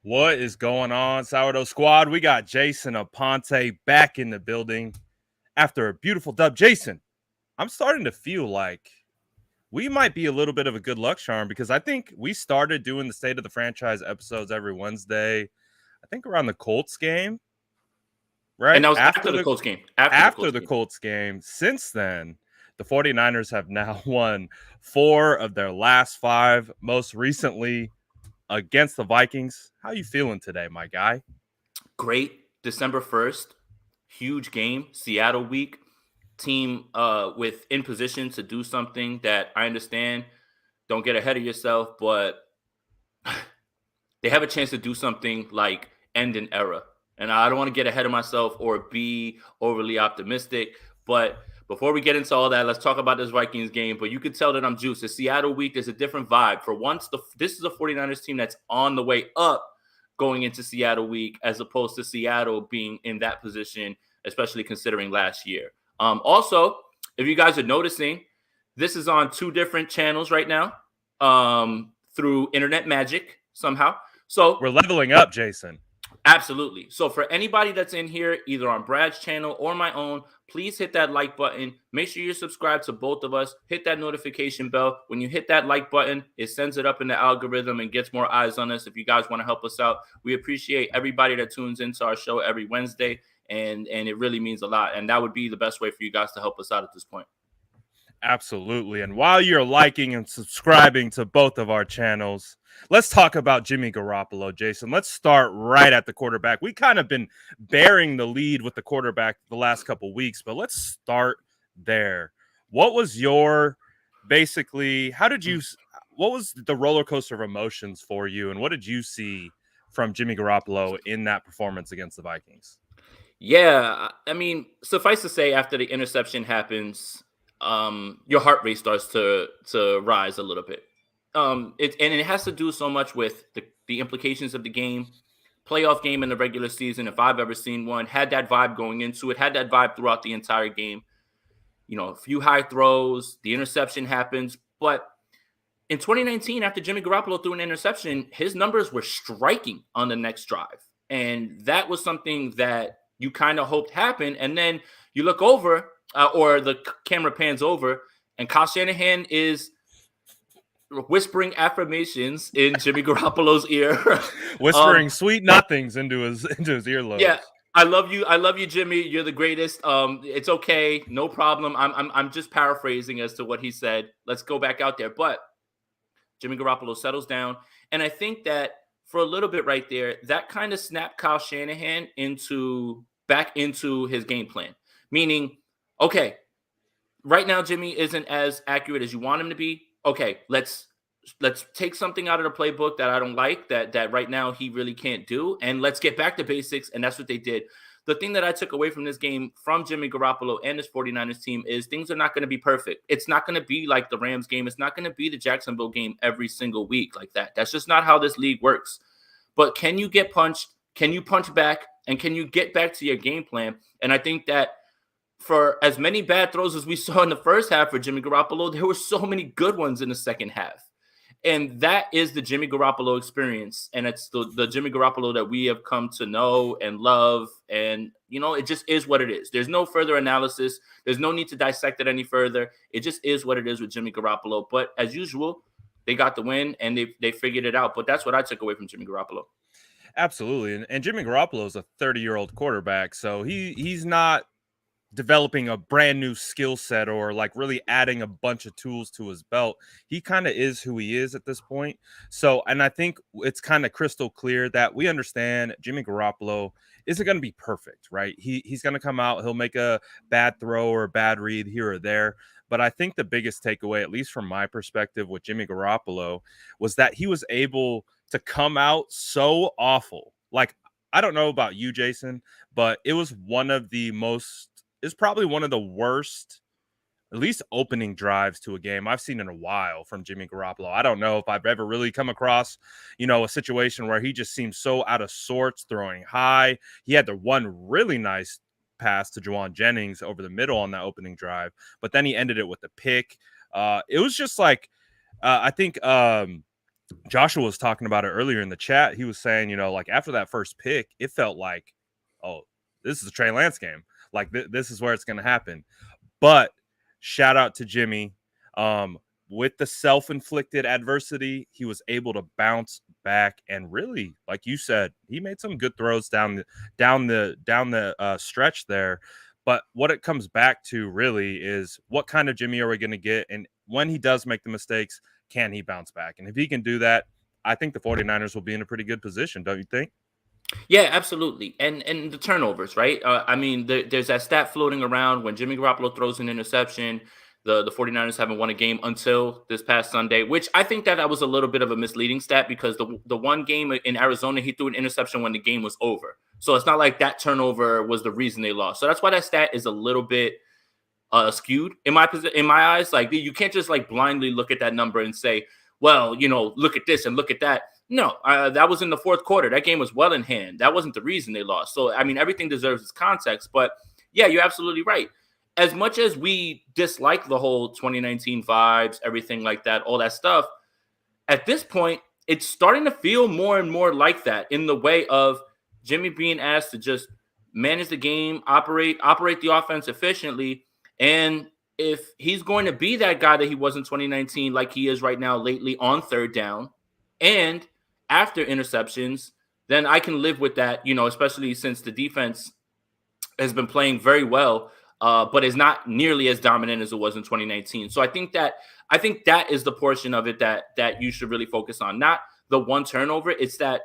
What is going on, Sourdough Squad? We got Jason Aponte back in the building after a beautiful dub. Jason, I'm starting to feel like we might be a little bit of a good luck charm because I think we started doing the State of the Franchise episodes every Wednesday, I think around the Colts game, And right? that was after the Colts game. After the After Colts the game. Colts game. Since then, the 49ers have now won 4 of their last 5, most recently against the Vikings. How you feeling today, my guy? Great. December 1st, huge game. Seattle week. Team with in position to do something that I understand. Don't get ahead of yourself, but they have a chance to do something like end an era. And I don't want to get ahead of myself or be overly optimistic. But before we get into all that, let's talk about this Vikings game. But you could tell that I'm juiced. The Seattle week, there's a different vibe. For once, this is a 49ers team that's on the way up going into Seattle week, as opposed to Seattle being in that position, especially considering last year. Also, if you guys are noticing, this is on 2 different channels right now through internet magic somehow. So We're leveling up, Jason. absolutely. So for anybody that's in here, either on Brad's channel or my own, please hit that like button. Make sure you're subscribed to both of us. Hit that notification bell. When you hit that like button, it sends it up in the algorithm and gets more eyes on us. If you guys want to help us out, we appreciate everybody that tunes into our show every Wednesday, and it really means a lot. And that would be the best way for you guys to help us out at this point. Absolutely. And while you're liking and subscribing to both of our channels, let's talk about Jimmy Garoppolo, Jason. Let's start right at the quarterback. We kind of been bearing the lead with the quarterback the last couple weeks, but let's start there. What was your basically, what was the roller coaster of emotions for you, and what did you see from Jimmy Garoppolo in that performance against the Vikings? Yeah, I mean, suffice to say, after the interception happens, your heart rate starts to rise a little bit. It has to do so much with the implications of the game, playoff game in the regular season. If I've ever seen one, had that vibe going into it, had that vibe throughout the entire game. You know, a few high throws, the interception happens, but in 2019, after Jimmy Garoppolo threw an interception, his numbers were striking on the next drive, and that was something that you kind of hoped happened. And then you look over, or the camera pans over, and Kyle Shanahan is whispering affirmations in Jimmy Garoppolo's ear, whispering sweet nothings into his earlobes. Yeah, I love you, Jimmy. You're the greatest. It's okay, no problem. I'm just paraphrasing as to what he said. Let's go back out there, but Jimmy Garoppolo settles down, and I think that for a little bit right there, that kind of snapped Kyle Shanahan back into his game plan. Meaning, okay, right now Jimmy isn't as accurate as you want him to be. Okay, let's take something out of the playbook that I don't like, that right now he really can't do, and let's get back to basics, and that's what they did. The thing that I took away from this game from Jimmy Garoppolo and his 49ers team is things are not going to be perfect. It's not going to be like the Rams game. It's not going to be the Jacksonville game every single week like that. That's just not how this league works. But can you get punched? Can you punch back? And can you get back to your game plan? And I think that for as many bad throws as we saw in the first half for Jimmy Garoppolo, there were so many good ones in the second half. And that is the Jimmy Garoppolo experience. And it's the Jimmy Garoppolo that we have come to know and love. And, you know, it just is what it is. There's no further analysis. There's no need to dissect it any further. It just is what it is with Jimmy Garoppolo. But as usual, they got the win and they figured it out. But that's what I took away from Jimmy Garoppolo. Absolutely. And Jimmy Garoppolo is a 30-year-old quarterback. So he's not developing a brand new skill set or like really adding a bunch of tools to his belt. He kind of is who he is at this point. So, and I think it's kind of crystal clear that we understand Jimmy Garoppolo isn't going to be perfect, right? He's going to come out, he'll make a bad throw or a bad read here or there. But I think the biggest takeaway, at least from my perspective with Jimmy Garoppolo, was that he was able to come out so awful. Like, I don't know about you, Jason, but it was probably one of the worst, at least opening drives to a game I've seen in a while from Jimmy Garoppolo. I don't know if I've ever really come across, a situation where he just seems so out of sorts throwing high. He had the one really nice pass to Juwan Jennings over the middle on that opening drive, but then he ended it with a pick. It was just like, I think Joshua was talking about it earlier in the chat. He was saying, like after that first pick, it felt like, oh, this is a Trey Lance game. Like this is where it's going to happen. But shout out to Jimmy. With the self-inflicted adversity, he was able to bounce back and really, like you said, he made some good throws down the stretch there. But what it comes back to really is what kind of Jimmy are we going to get? And when he does make the mistakes, can he bounce back? And if he can do that, I think the 49ers will be in a pretty good position, don't you think? Yeah, absolutely. And the turnovers, right? I mean, there's that stat floating around when Jimmy Garoppolo throws an interception. The 49ers haven't won a game until this past Sunday, which I think that was a little bit of a misleading stat because the one game in Arizona, he threw an interception when the game was over. So it's not like that turnover was the reason they lost. So that's why that stat is a little bit skewed in my eyes. Like you can't just like blindly look at that number and say, well, look at this and look at that. No, that was in the fourth quarter. That game was well in hand. That wasn't the reason they lost. So, I mean, everything deserves its context. But, yeah, you're absolutely right. As much as we dislike the whole 2019 vibes, everything like that, all that stuff, at this point, it's starting to feel more and more like that in the way of Jimmy being asked to just manage the game, operate the offense efficiently. And if he's going to be that guy that he was in 2019, like he is right now lately on third down, and after interceptions, then I can live with that, especially since the defense has been playing very well, but is not nearly as dominant as it was in 2019. So I think that is the portion of it that you should really focus on. Not the one turnover. It's that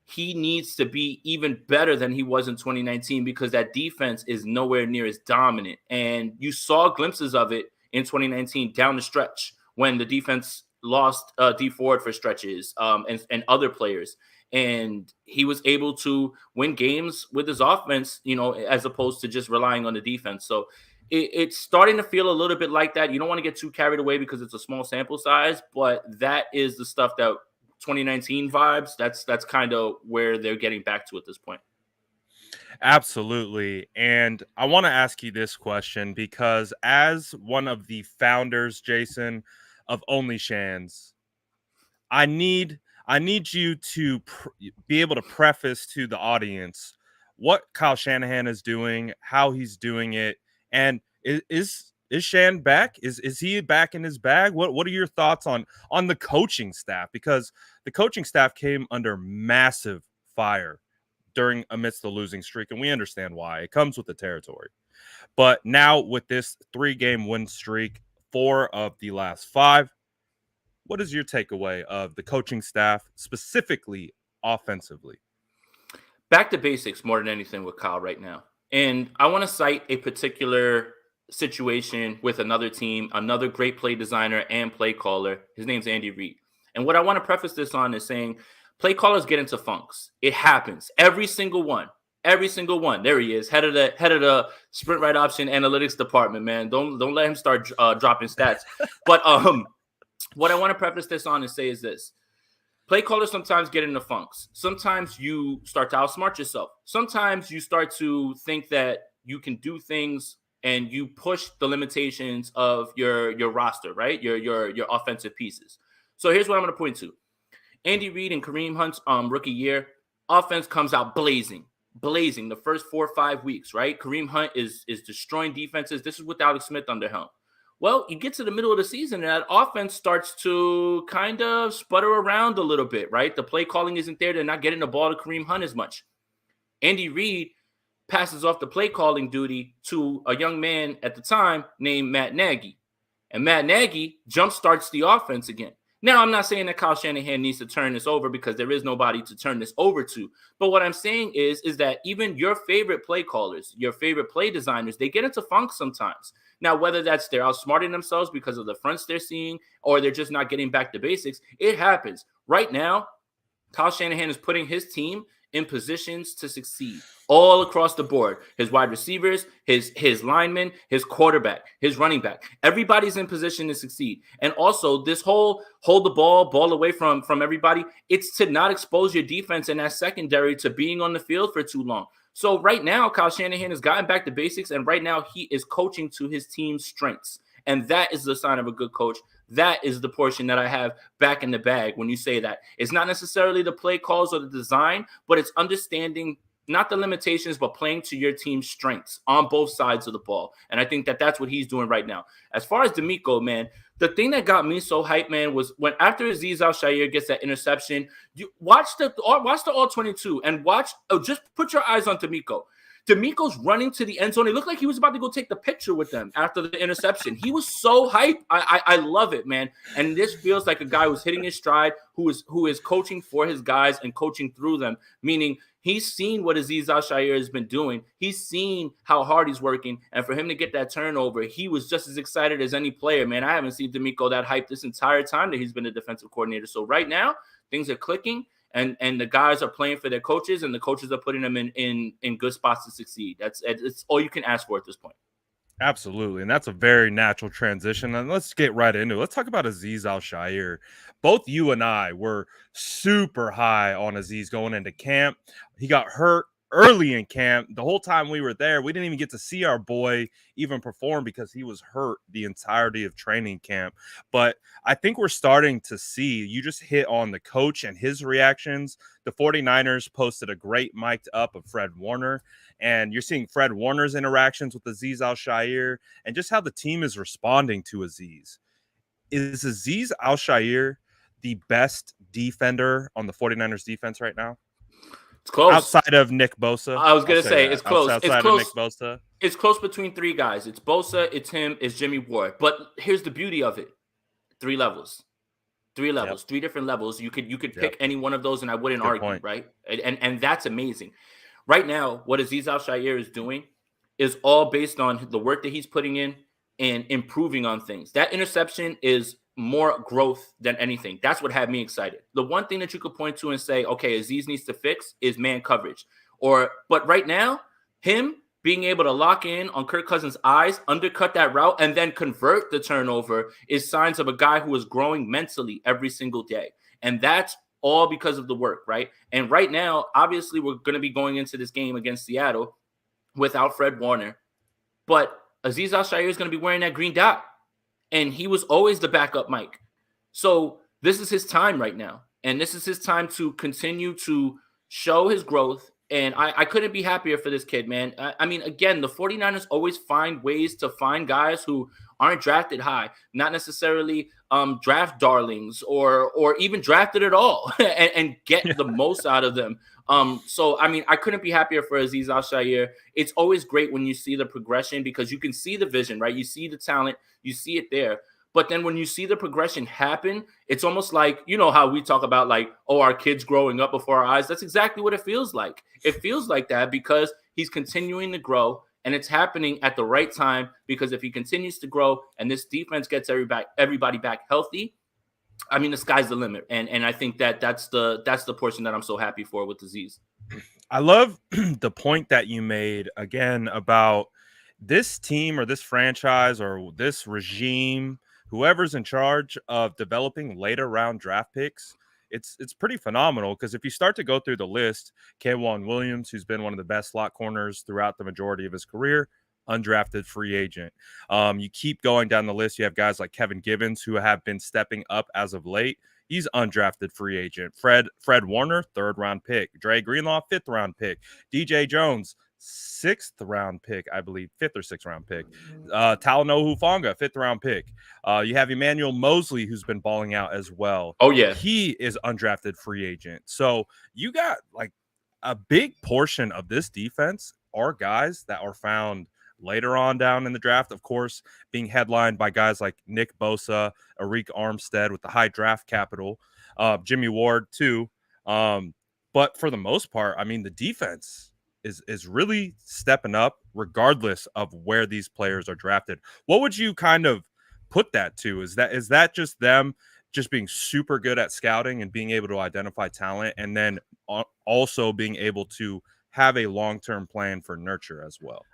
he needs to be even better than he was in 2019 because that defense is nowhere near as dominant. And you saw glimpses of it in 2019 down the stretch when the defense lost D Ford for stretches and other players. And he was able to win games with his offense, as opposed to just relying on the defense. So it's starting to feel a little bit like that. You don't want to get too carried away because it's a small sample size, but that is the stuff that 2019 vibes. That's kind of where they're getting back to at this point. Absolutely. And I want to ask you this question because as one of the founders, Jason, of Only Shans, I need you to be able to preface to the audience what Kyle Shanahan is doing, how he's doing it, and is Shan back? Is he back in his bag? What are your thoughts on the coaching staff? Because the coaching staff came under massive fire amidst the losing streak, and we understand why. It comes with the territory. But now with this 3-game win streak, 4 of the last 5, what is your takeaway of the coaching staff, specifically offensively? Back to basics more than anything with Kyle right now. And I want to cite a particular situation with another team, another great play designer and play caller. His name's Andy Reid. And what I want to preface this on is saying play callers get into funks. It happens. Every single one. Every single one. There he is, head of the sprint right option analytics department, man. Don't let him start dropping stats. But what I want to preface this on and say is this. Play callers sometimes get into funks. Sometimes you start to outsmart yourself. Sometimes you start to think that you can do things and you push the limitations of your roster, right? Your offensive pieces. So here's what I'm going to point to. Andy Reid and Kareem Hunt's rookie year, offense comes out blazing the first 4 or 5 weeks, right? Kareem Hunt is destroying defenses. This is with Alex Smith under helm. Well, you get to the middle of the season and that offense starts to kind of sputter around a little bit, right? The play calling isn't there. They're not getting the ball to Kareem Hunt as much. Andy Reid passes off the play calling duty to a young man at the time named Matt Nagy. And Matt Nagy jumpstarts the offense again. Now, I'm not saying that Kyle Shanahan needs to turn this over because there is nobody to turn this over to. But what I'm saying is that even your favorite play callers, your favorite play designers, they get into funk sometimes. Now, whether that's they're outsmarting themselves because of the fronts they're seeing or they're just not getting back to basics, it happens. Right now, Kyle Shanahan is putting his team in positions to succeed all across the board. His wide receivers, his linemen, his quarterback, his running back. Everybody's in position to succeed. And also this whole hold the ball away from everybody, it's to not expose your defense and that secondary to being on the field for too long. So right now, Kyle Shanahan has gotten back to basics, and right now he is coaching to his team's strengths. And that is the sign of a good coach. That is the portion that I have back in the bag when you say that. It's not necessarily the play calls or the design, but it's understanding not the limitations, but playing to your team's strengths on both sides of the ball. And I think that that's what he's doing right now. As far as DeMeco, man, the thing that got me so hyped, man, was when after Azeez Al-Shaair gets that interception, you watch the all 22 and watch. Oh, just put your eyes on DeMeco. DeMeco's running to the end zone. It looked like he was about to go take the picture with them after the interception. He was so hyped. I love it, man. And this feels like a guy who's hitting his stride, who is coaching for his guys and coaching through them, meaning he's seen what Azeez Al-Shaair has been doing. He's seen how hard he's working. And for him to get that turnover, he was just as excited as any player, man. I haven't seen DeMeco that hyped this entire time that he's been a defensive coordinator. So right now, things are clicking. And the guys are playing for their coaches, and the coaches are putting them in good spots to succeed. It's all you can ask for at this point. Absolutely. And that's a very natural transition. And let's get right into it. Let's talk about Azeez Al-Shaair. Both you and I were super high on Azeez going into camp. He got hurt early in camp. The whole time we were there, we didn't even get to see our boy even perform because he was hurt the entirety of training camp. But I think we're starting to see, you just hit on the coach and his reactions. The 49ers posted a great mic'd up of Fred Warner, and you're seeing Fred Warner's interactions with Azeez Al-Shaair and just how the team is responding to Azeez. Is Azeez Al-Shaair the best defender on the 49ers defense right now? It's close. Outside of Nick Bosa. I was going to say, it's close. Outside it's close. of Nick Bosa. It's close between three guys. It's Bosa, it's him, it's Jimmy Ward. But here's the beauty of it. 3 levels. 3 levels, 3 different levels. You could pick any one of those, and I wouldn't argue, point. Right? And that's amazing. Right now, what Azeez Al-Shaair is doing is all based on the work that he's putting in and improving on things. That interception is more growth than anything. That's what had me excited. The one thing that you could point to and say, okay, Azeez needs to fix is man coverage. But right now, him being able to lock in on Kirk Cousins' eyes, undercut that route, and then convert the turnover is signs of a guy who is growing mentally every single day. And that's all because of the work, right? And right now, obviously, we're going to be going into this game against Seattle without Fred Warner. But Azeez Al-Shaair is going to be wearing that green dot. And he was always the backup Mike. So this is his time right now. And this is his time to continue to show his growth. And I couldn't be happier for this kid, man. I mean, again, the 49ers always find ways to find guys who aren't drafted high, not necessarily draft darlings or even drafted at all and get the most out of them. So, I mean, I couldn't be happier for Azeez Al-Shaair. It's always great when you see the progression because you can see the vision, right? You see the talent, you see it there. But then when you see the progression happen, it's almost like, you know how we talk about like, oh, our kids growing up before our eyes. That's exactly what it feels like. It feels like that because he's continuing to grow and it's happening at the right time because if he continues to grow and this defense gets everybody back healthy, I mean, the sky's the limit. And I think that's the portion that I'm so happy for with Azeez. I love the point that you made again about this team or this franchise or this regime, whoever's in charge of developing later round draft picks. It's pretty phenomenal because if you start to go through the list, K'Waun Williams, who's been one of the best slot corners throughout the majority of his career, undrafted free agent. You keep going down the list. You have guys like Kevin Givens who have been stepping up as of late. He's undrafted free agent. Fred Warner, 3rd round pick. Dre Greenlaw, 5th round pick. DJ Jones, 6th round pick, I believe, 5th or 6th round pick. Talanoa Hufanga, 5th round pick. You have Emmanuel Mosley, who's been balling out as well. Oh, yeah. He is undrafted free agent. So you got like a big portion of this defense are guys that are found later on down in the draft, of course, being headlined by guys like Nick Bosa, Arik Armstead with the high draft capital, Jimmy Ward too. But for the most part, I mean, the defense is really stepping up regardless of where these players are drafted. What would you kind of put that to? Is that just them just being super good at scouting and being able to identify talent and then also being able to have a long-term plan for nurture as well?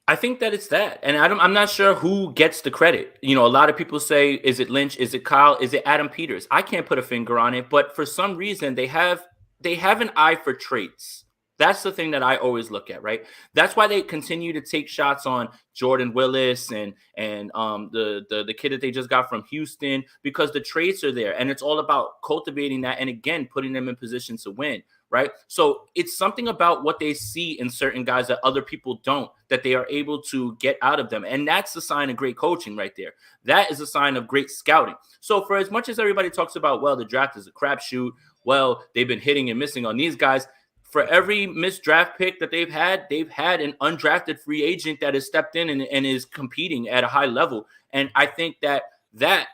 I think that it's that. And I'm not sure who gets the credit. You know, a lot of people say, is it Lynch? Is it Kyle? Is it Adam Peters? I can't put a finger on it, but for some reason they have an eye for traits. That's the thing that I always look at, right? That's why they continue to take shots on Jordan Willis and the kid that they just got from Houston, because the traits are there, and it's all about cultivating that, and again, putting them in position to win, right? So it's something about what they see in certain guys that other people don't, that they are able to get out of them, and that's the sign of great coaching right there. That is a sign of great scouting. So for as much as everybody talks about, well, the draft is a crapshoot, well, they've been hitting and missing on these guys. For every missed draft pick that they've had an undrafted free agent that has stepped in and is competing at a high level. And I think that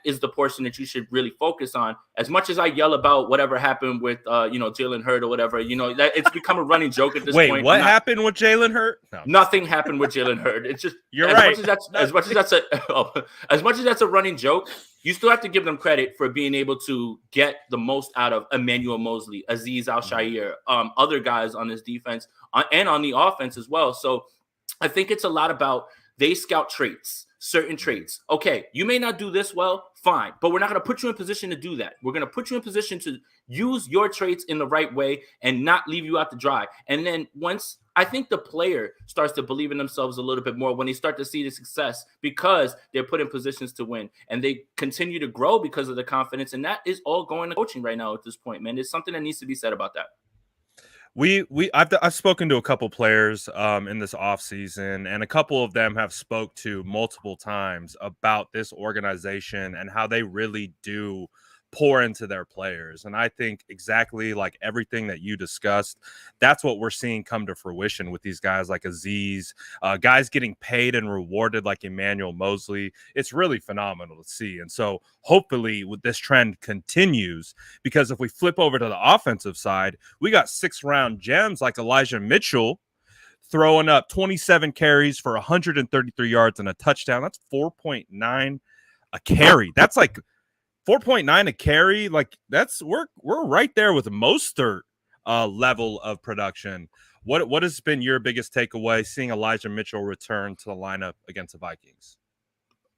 is the portion that you should really focus on. As much as I yell about whatever happened with, Jalen Hurd or whatever, that it's become a running joke at this point. Wait, what happened with Jalen Hurd? No. Nothing happened with Jalen Hurd. It's just you're right. As much as that's a running joke, you still have to give them credit for being able to get the most out of Emmanuel Mosley, Azeez Al-Shaair, other guys on this defense and on the offense as well. So I think it's a lot about they scout traits, certain traits. Okay, you may not do this well, fine, but we're not going to put you in position to do that. We're going to put you in position to use your traits in the right way and not leave you out to dry. And then once I think the player starts to believe in themselves a little bit more when they start to see the success, because they're put in positions to win, and they continue to grow because of the confidence. And that is all going to coaching right now at this point, man. There's something that needs to be said about that. I've spoken to a couple players in this offseason, and a couple of them have spoke to multiple times about this organization and how they really do pour into their players. And I think exactly like everything that you discussed, that's what we're seeing come to fruition with these guys like Azeez, guys getting paid and rewarded like Emmanuel Mosley. It's really phenomenal to see. And so hopefully with this trend continues, because if we flip over to the offensive side, we got 6th-round gems like Elijah Mitchell throwing up 27 carries for 133 yards and a touchdown. That's 4.9 a carry. That's like 4.9 a carry, like that's we're right there with Mostert level of production. What has been your biggest takeaway seeing Elijah Mitchell return to the lineup against the Vikings?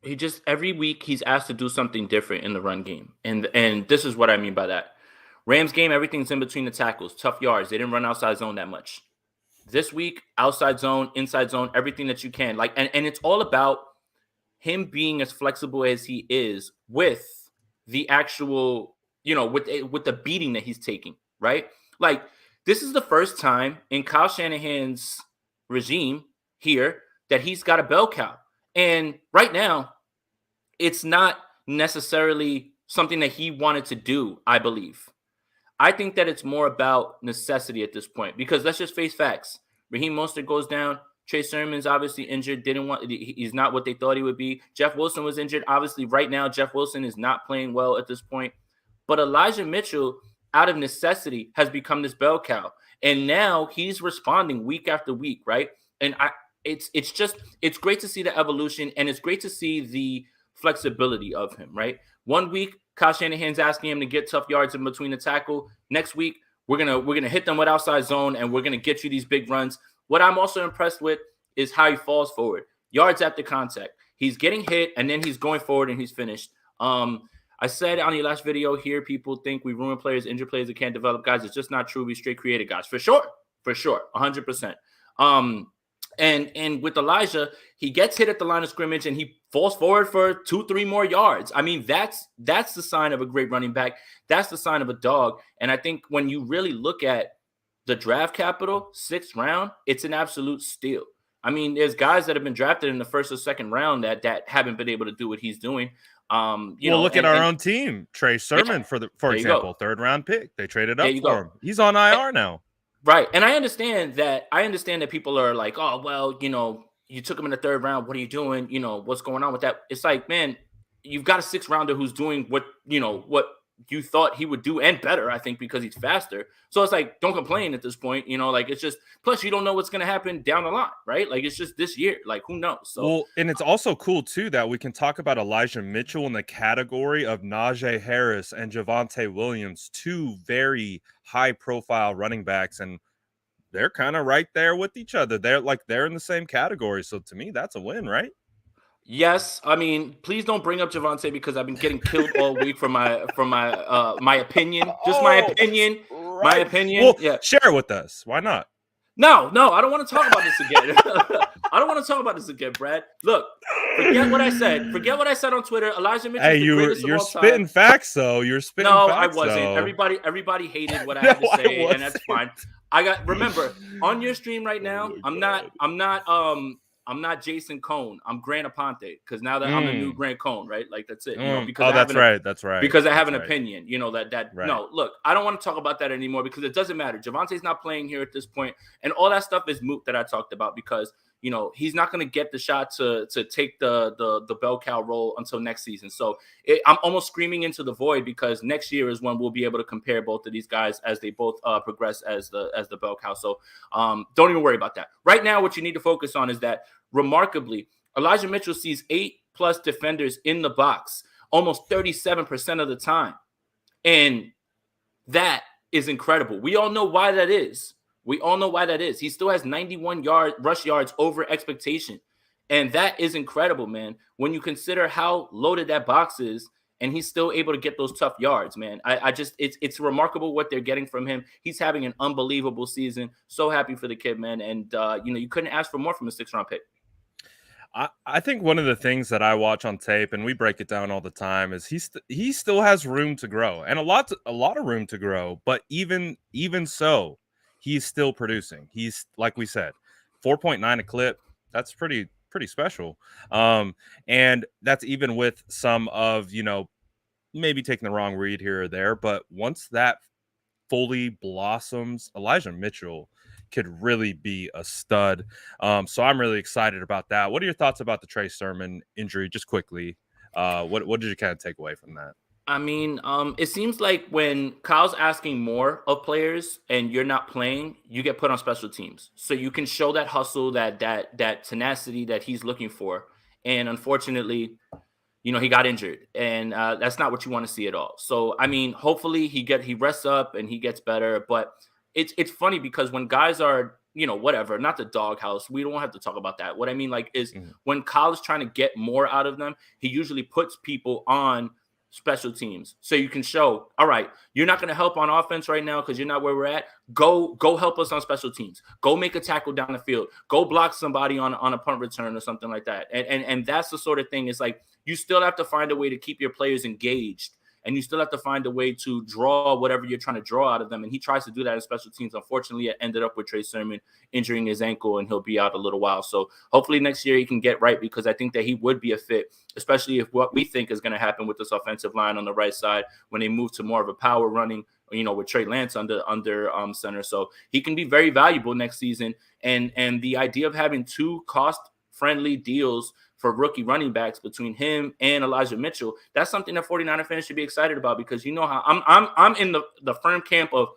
He just every week he's asked to do something different in the run game, and this is what I mean by that. Rams game, everything's in between the tackles, tough yards. They didn't run outside zone that much. This week, outside zone, inside zone, everything that you can. Like, and it's all about him being as flexible as he is with the actual, with the beating that he's taking, right? Like, this is the first time in Kyle Shanahan's regime here that he's got a bell cow. And right now, it's not necessarily something that he wanted to do, I believe. I think that it's more about necessity at this point, because let's just face facts. Raheem Mostert goes down. Trey Sermon's obviously injured. He's not what they thought he would be. Jeff Wilson was injured. Obviously, right now, Jeff Wilson is not playing well at this point. But Elijah Mitchell, out of necessity, has become this bell cow. And now he's responding week after week, right? And it's great to see the evolution, and it's great to see the flexibility of him, right? 1 week, Kyle Shanahan's asking him to get tough yards in between the tackle. Next week, we're gonna hit them with outside zone, and we're gonna get you these big runs. What I'm also impressed with is how he falls forward. Yards after contact. He's getting hit, and then he's going forward, and he's finished. I said on the last video here, people think we ruin players, injure players that can't develop guys. It's just not true. We straight created guys. For sure. 100%. And with Elijah, he gets hit at the line of scrimmage, and he falls forward for 2-3 more yards. I mean, that's the sign of a great running back. That's the sign of a dog. And I think when you really look at the draft capital, 6th round, it's an absolute steal. I mean, there's guys that have been drafted in the 1st or 2nd round that haven't been able to do what he's doing. Look at our own team, Trey Sermon, for example, 3rd-round pick. They traded up for him. He's on IR now. Right. And I understand that people are like, oh, well, you took him in the 3rd round. What are you doing? What's going on with that? It's like, man, you've got a 6th-rounder who's doing what you thought he would do, and better, I think, because he's faster. So it's like, don't complain at this point. It's just, plus you don't know what's going to happen down the line, right? Like, it's just this year. Like, who knows? So, and it's also cool, too, that we can talk about Elijah Mitchell in the category of Najee Harris and Javonte Williams, 2 very high-profile running backs, and they're kind of right there with each other. They're in the same category. So to me, that's a win, right? Yes, I mean, please don't bring up Javonte, because I've been getting killed all week for my opinion. Just my opinion. Right. My opinion. Well, yeah. share with us. Why not? No, I don't want to talk about this again. I don't want to talk about this again, Brad. Look, forget what I said. Forget what I said on Twitter. Elijah Mitchell is Hey, the greatest of you're all time. spitting facts though. You're spitting No, I facts wasn't. though. Everybody hated what I No, had to I say, and that's wasn't. fine. Remember on your stream right now. Oh I'm not Jason Cone. I'm Grant Aponte because now that I'm the new my Grant Cone, right? Like that's it. god. Because Oh, I have that's right. That's right. because I have That's an right. opinion. Right. No, look, I don't want to talk about that anymore because it doesn't matter. Javonte's not playing here at this point, and all that stuff is moot that I talked about because he's not going to get the shot to take the bell cow role until next season. So I'm almost screaming into the void because next year is when we'll be able to compare both of these guys as they both progress as the bell cow. So don't even worry about that. Right now, what you need to focus on is that remarkably, Elijah Mitchell sees 8+ defenders in the box almost 37% of the time. And that is incredible. We all know why that is. He still has 91 rush yards over expectation. And that is incredible, man. When you consider how loaded that box is, and he's still able to get those tough yards, man. It's remarkable what they're getting from him. He's having an unbelievable season. So happy for the kid, man. And you couldn't ask for more from a 6th-round pick. I think one of the things that I watch on tape, and we break it down all the time, is he still has room to grow, and a lot of room to grow. But even so, he's still producing. He's, like we said, 4.9 a clip. That's pretty special. And that's even with some of maybe taking the wrong read here or there. But once that fully blossoms, Elijah Mitchell could really be a stud. So I'm really excited about that. What are your thoughts about the Trey Sermon injury? Just quickly, what did you kind of take away from that? I mean, it seems like when Kyle's asking more of players and you're not playing, you get put on special teams. So you can show that hustle, that tenacity that he's looking for. And unfortunately, he got injured, and that's not what you want to see at all. So, I mean, hopefully he rests up and he gets better. But it's funny because when guys are, whatever, not the doghouse, we don't have to talk about that. What I mean, is when Kyle is trying to get more out of them, he usually puts people on special teams. So you can show, all right, you're not going to help on offense right now because you're not where we're at. Go help us on special teams. Go make a tackle down the field. Go block somebody on a punt return or something like that. And that's the sort of thing. It's like you still have to find a way to keep your players engaged. And you still have to find a way to draw whatever you're trying to draw out of them. And he tries to do that in special teams. Unfortunately, it ended up with Trey Sermon injuring his ankle, and he'll be out a little while. So hopefully next year he can get right, because I think that he would be a fit, especially if what we think is going to happen with this offensive line on the right side when they move to more of a power running, with Trey Lance under center. So he can be very valuable next season. And the idea of having 2 cost-friendly deals for rookie running backs between him and Elijah Mitchell, that's something that 49er fans should be excited about, because how I'm in the firm camp of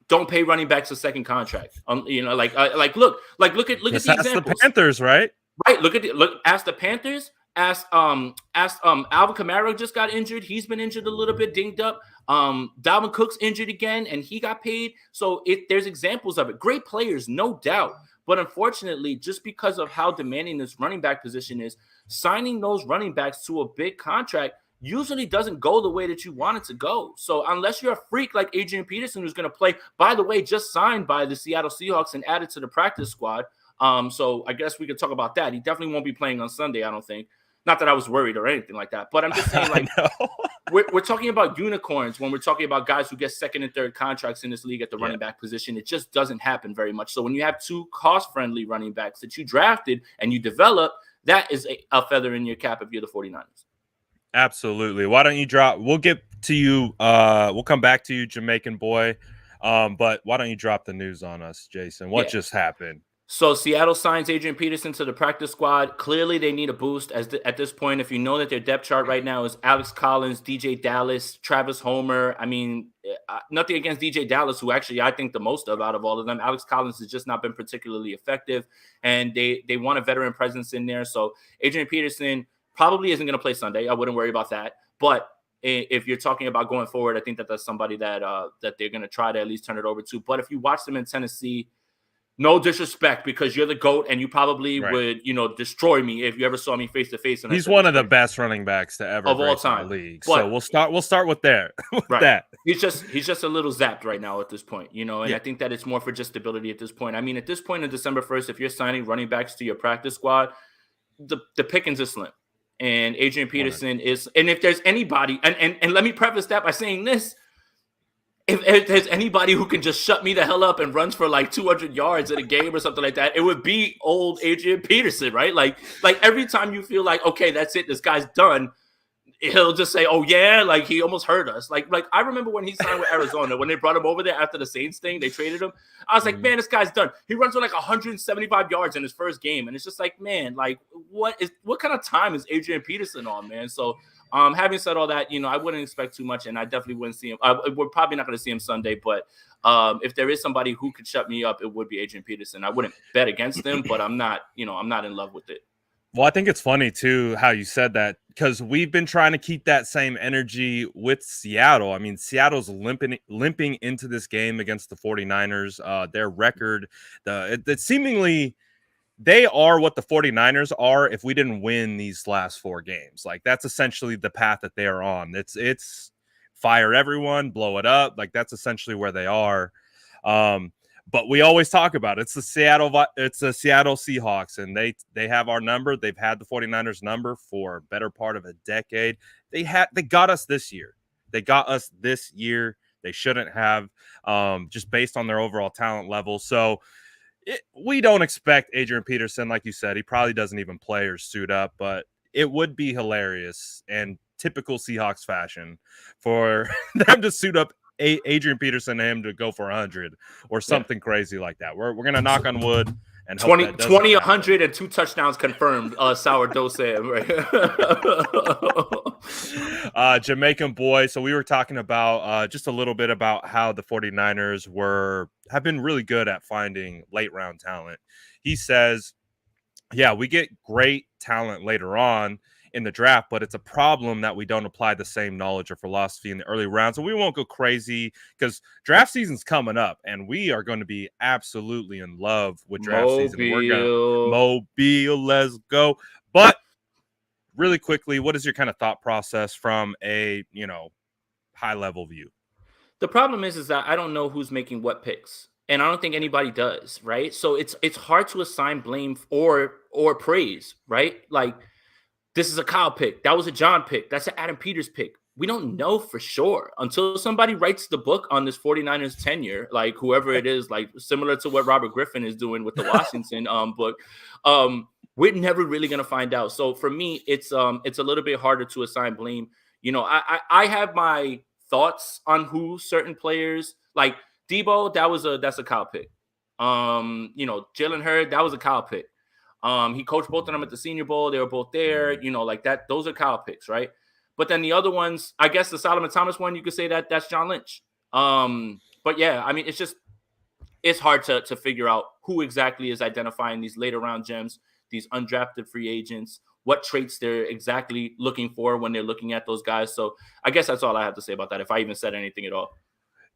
don't pay running backs a second contract. Look at the examples. The Panthers, right? Right. Ask the Panthers. Ask Alvin Kamara just got injured. He's been injured a little bit, dinged up. Dalvin Cook's injured again, and he got paid. So there's examples of it. Great players, no doubt. But unfortunately, just because of how demanding this running back position is, signing those running backs to a big contract usually doesn't go the way that you want it to go. So unless you're a freak like Adrian Peterson, who's going to play, by the way, just signed by the Seattle Seahawks and added to the practice squad. So I guess we could talk about that. He definitely won't be playing on Sunday, I don't think. Not that I was worried or anything like that, but I'm just saying, we're talking about unicorns when we're talking about guys who get second and third contracts in this league at the running back position. It just doesn't happen very much. So when you have 2 cost-friendly running backs that you drafted and you develop, that is a feather in your cap if you're the 49ers. Absolutely. Why don't you drop? We'll get to you. We'll come back to you, Jamaican boy. But why don't you drop the news on us, Jason? What just happened? So Seattle signs Adrian Peterson to the practice squad. Clearly, they need a boost at this point. If you know that their depth chart right now is Alex Collins, DJ Dallas, Travis Homer. I mean, nothing against DJ Dallas, who actually I think the most of out of all of them. Alex Collins has just not been particularly effective, and they want a veteran presence in there. So Adrian Peterson probably isn't going to play Sunday. I wouldn't worry about that. But if you're talking about going forward, I think that's somebody that they're going to try to at least turn it over to. But if you watch them in Tennessee, No disrespect, because you're the GOAT and you probably Right. would, destroy me if you ever saw me face to face. And I He's said one this of the right best running backs to ever of all grace our time. league. So But we'll start with there with right. that. He's just a little zapped right now at this point, and Yeah. I think that it's more for just stability at this point. I mean, at this point on December 1st, if you're signing running backs to your practice squad, the pickings are slim. And Adrian Peterson is, and if there's anybody, and let me preface that by saying this, if there's anybody who can just shut me the hell up and runs for like 200 yards in a game or something like that, it would be old Adrian Peterson, right? Like every time you feel like, okay, that's it, this guy's done, he'll just say, "Oh yeah," like he almost hurt us. Like I remember when he signed with Arizona, when they brought him over there after the Saints thing, they traded him. I was like, man, this guy's done. He runs for like 175 yards in his first game, and it's just like, man, like what kind of time is Adrian Peterson on, man? So, having said all that, I wouldn't expect too much, and I definitely wouldn't see him. We're probably not going to see him Sunday, but if there is somebody who could shut me up, it would be Adrian Peterson. I wouldn't bet against him, but I'm not in love with it. Well, I think it's funny too how you said that, because we've been trying to keep that same energy with Seattle. I mean, Seattle's limping into this game against the 49ers. Their record, seemingly they are what the 49ers are if we didn't win these last 4 games. Like that's essentially the path that they are on. It's fire everyone, blow it up. Like that's essentially where they are. But we always talk about it. It's the Seattle Seahawks, and they have our number. They've had the 49ers number for a better part of a decade. They got us this year. They shouldn't have, just based on their overall talent level. So we don't expect Adrian Peterson, like you said. He probably doesn't even play or suit up, but it would be hilarious and typical Seahawks fashion for them to suit up Adrian Peterson and him to go for 100 or something crazy like that. We're going to knock on wood and 20, 100 and 2 touchdowns confirmed. Sourdough Sam, right? Jamaican boy. So we were talking about just a little bit about how the 49ers have been really good at finding late round talent. He says, yeah, we get great talent later on in the draft, but it's a problem that we don't apply the same knowledge or philosophy in the early rounds. And we won't go crazy because draft season's coming up and we are going to be absolutely in love with draft season. We're going Mobile, let's go. But really quickly, what is your kind of thought process from a, high level view? The problem is that I don't know who's making what picks. And I don't think anybody does, right? So it's hard to assign blame or praise, right? Like, this is a Kyle pick. That was a John pick. That's an Adam Peters pick. We don't know for sure until somebody writes the book on this 49ers tenure, like whoever it is, like similar to what Robert Griffin is doing with the Washington book. We're never really going to find out. So for me, it's a little bit harder to assign blame. I have my thoughts on who certain players, like Deebo, that's a Kyle pick. Jalen Hurd, that was a Kyle pick. He coached both of them at the Senior Bowl. They were both there, like that. Those are Kyle picks, right? But then the other ones, I guess the Solomon Thomas one, you could say that's John Lynch. But yeah, I mean, it's hard to figure out who exactly is identifying these later round gems, these undrafted free agents, what traits they're exactly looking for when they're looking at those guys. So I guess that's all I have to say about that, if I even said anything at all.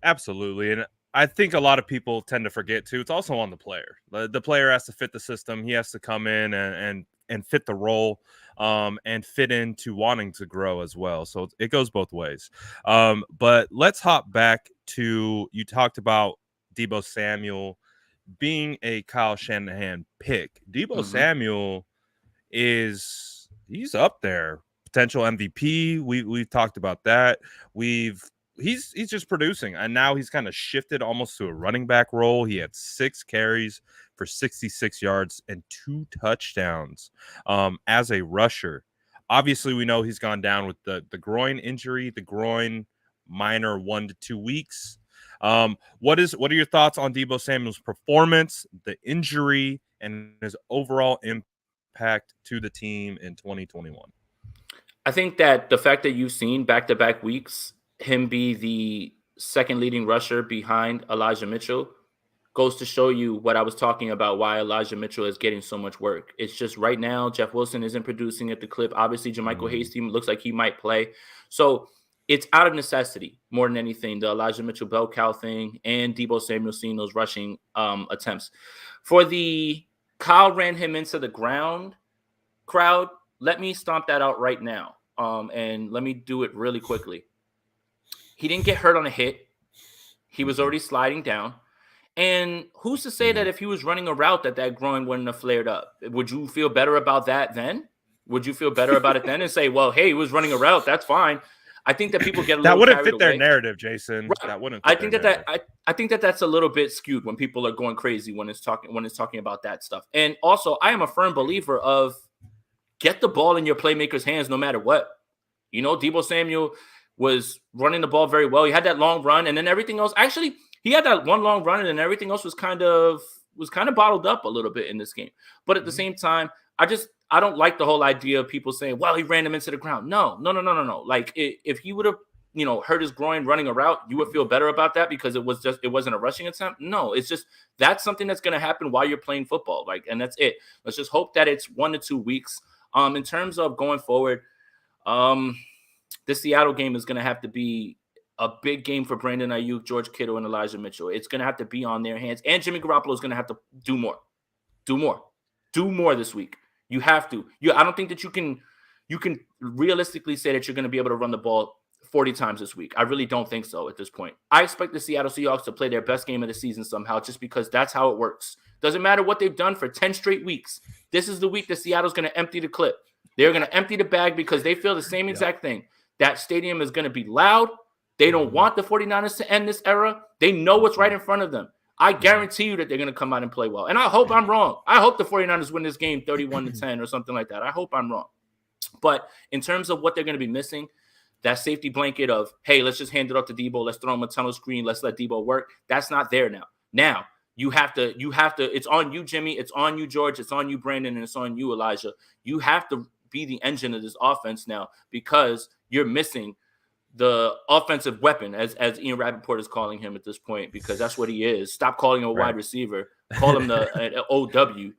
Absolutely. And I think a lot of people tend to forget too. It's also on the player. The player has to fit the system. He has to come in and fit the role, and fit into wanting to grow as well. So it goes both ways. But let's hop back to, you talked about Deebo Samuel being a Kyle Shanahan pick. Deebo Samuel he's up there. Potential MVP. We've talked about that. He's just producing, and now he's kind of shifted almost to a running back role. He had 6 carries for 66 yards and 2 touchdowns as a rusher. Obviously, we know he's gone down with the groin injury, the groin minor 1 to 2 weeks. What are your thoughts on Deebo Samuel's performance, the injury, and his overall impact to the team in 2021? I think that the fact that you've seen back-to-back weeks him be the second leading rusher behind Elijah Mitchell goes to show you what I was talking about, why Elijah Mitchell is getting so much work. It's just right now, Jeff Wilson isn't producing at the clip. Obviously, Jermichael Hasty looks like he might play. So it's out of necessity more than anything. The Elijah Mitchell bell cow thing and Deebo Samuel seeing those rushing attempts. For the Kyle ran him into the ground crowd, let me stomp that out right now. And let me do it really quickly. He didn't get hurt on a hit. He was already sliding down. And who's to say that if he was running a route that groin wouldn't have flared up? Would you feel better about that then? Would you feel better about it then and say, well, hey, he was running a route. That's fine. I think that people get a little that wouldn't fit away. their narrative, Jason. Right. That wouldn't. I think I think that's a little bit skewed when people are going crazy when it's talking about that stuff. And also, I am a firm believer of get the ball in your playmakers' hands no matter what. You know, Deebo Samuel was running the ball very well. He had that long run, and then everything else. Actually, he had that one long run, and then everything else was kind of bottled up a little bit in this game. But at the same time, I don't like the whole idea of people saying, well, he ran him into the ground. No. Like if he would have, hurt his groin running a route, you would feel better about that because it wasn't a rushing attempt. No, it's just that's something that's going to happen while you're playing football. Like, and that's it. Let's just hope that it's 1 to 2 weeks. In terms of going forward, the Seattle game is going to have to be a big game for Brandon Ayuk, George Kittle, and Elijah Mitchell. It's going to have to be on their hands. And Jimmy Garoppolo is going to have to do more this week. You have to. I don't think that you can realistically say that you're going to be able to run the ball 40 times this week. I really don't think so at this point. I expect the Seattle Seahawks to play their best game of the season somehow just because that's how it works. Doesn't matter what they've done for 10 straight weeks. This is the week that Seattle's going to empty the clip. They're going to empty the bag because they feel the same exact thing. That stadium is going to be loud. They don't want the 49ers to end this era. They know what's right in front of them. I guarantee you that they're going to come out and play well. And I hope I'm wrong. I hope the 49ers win this game 31-10 or something like that. I hope I'm wrong. But in terms of what they're going to be missing, that safety blanket of, hey, let's just hand it off to Deebo. Let's throw him a tunnel screen. Let's let Deebo work. That's not there now. Now, you have to, it's on you, Jimmy. It's on you, George. It's on you, Brandon. And it's on you, Elijah. You have to be the engine of this offense now because you're missing the offensive weapon, as Ian Rappaport is calling him at this point, because that's what he is. Stop calling him a wide receiver. Call him the OW.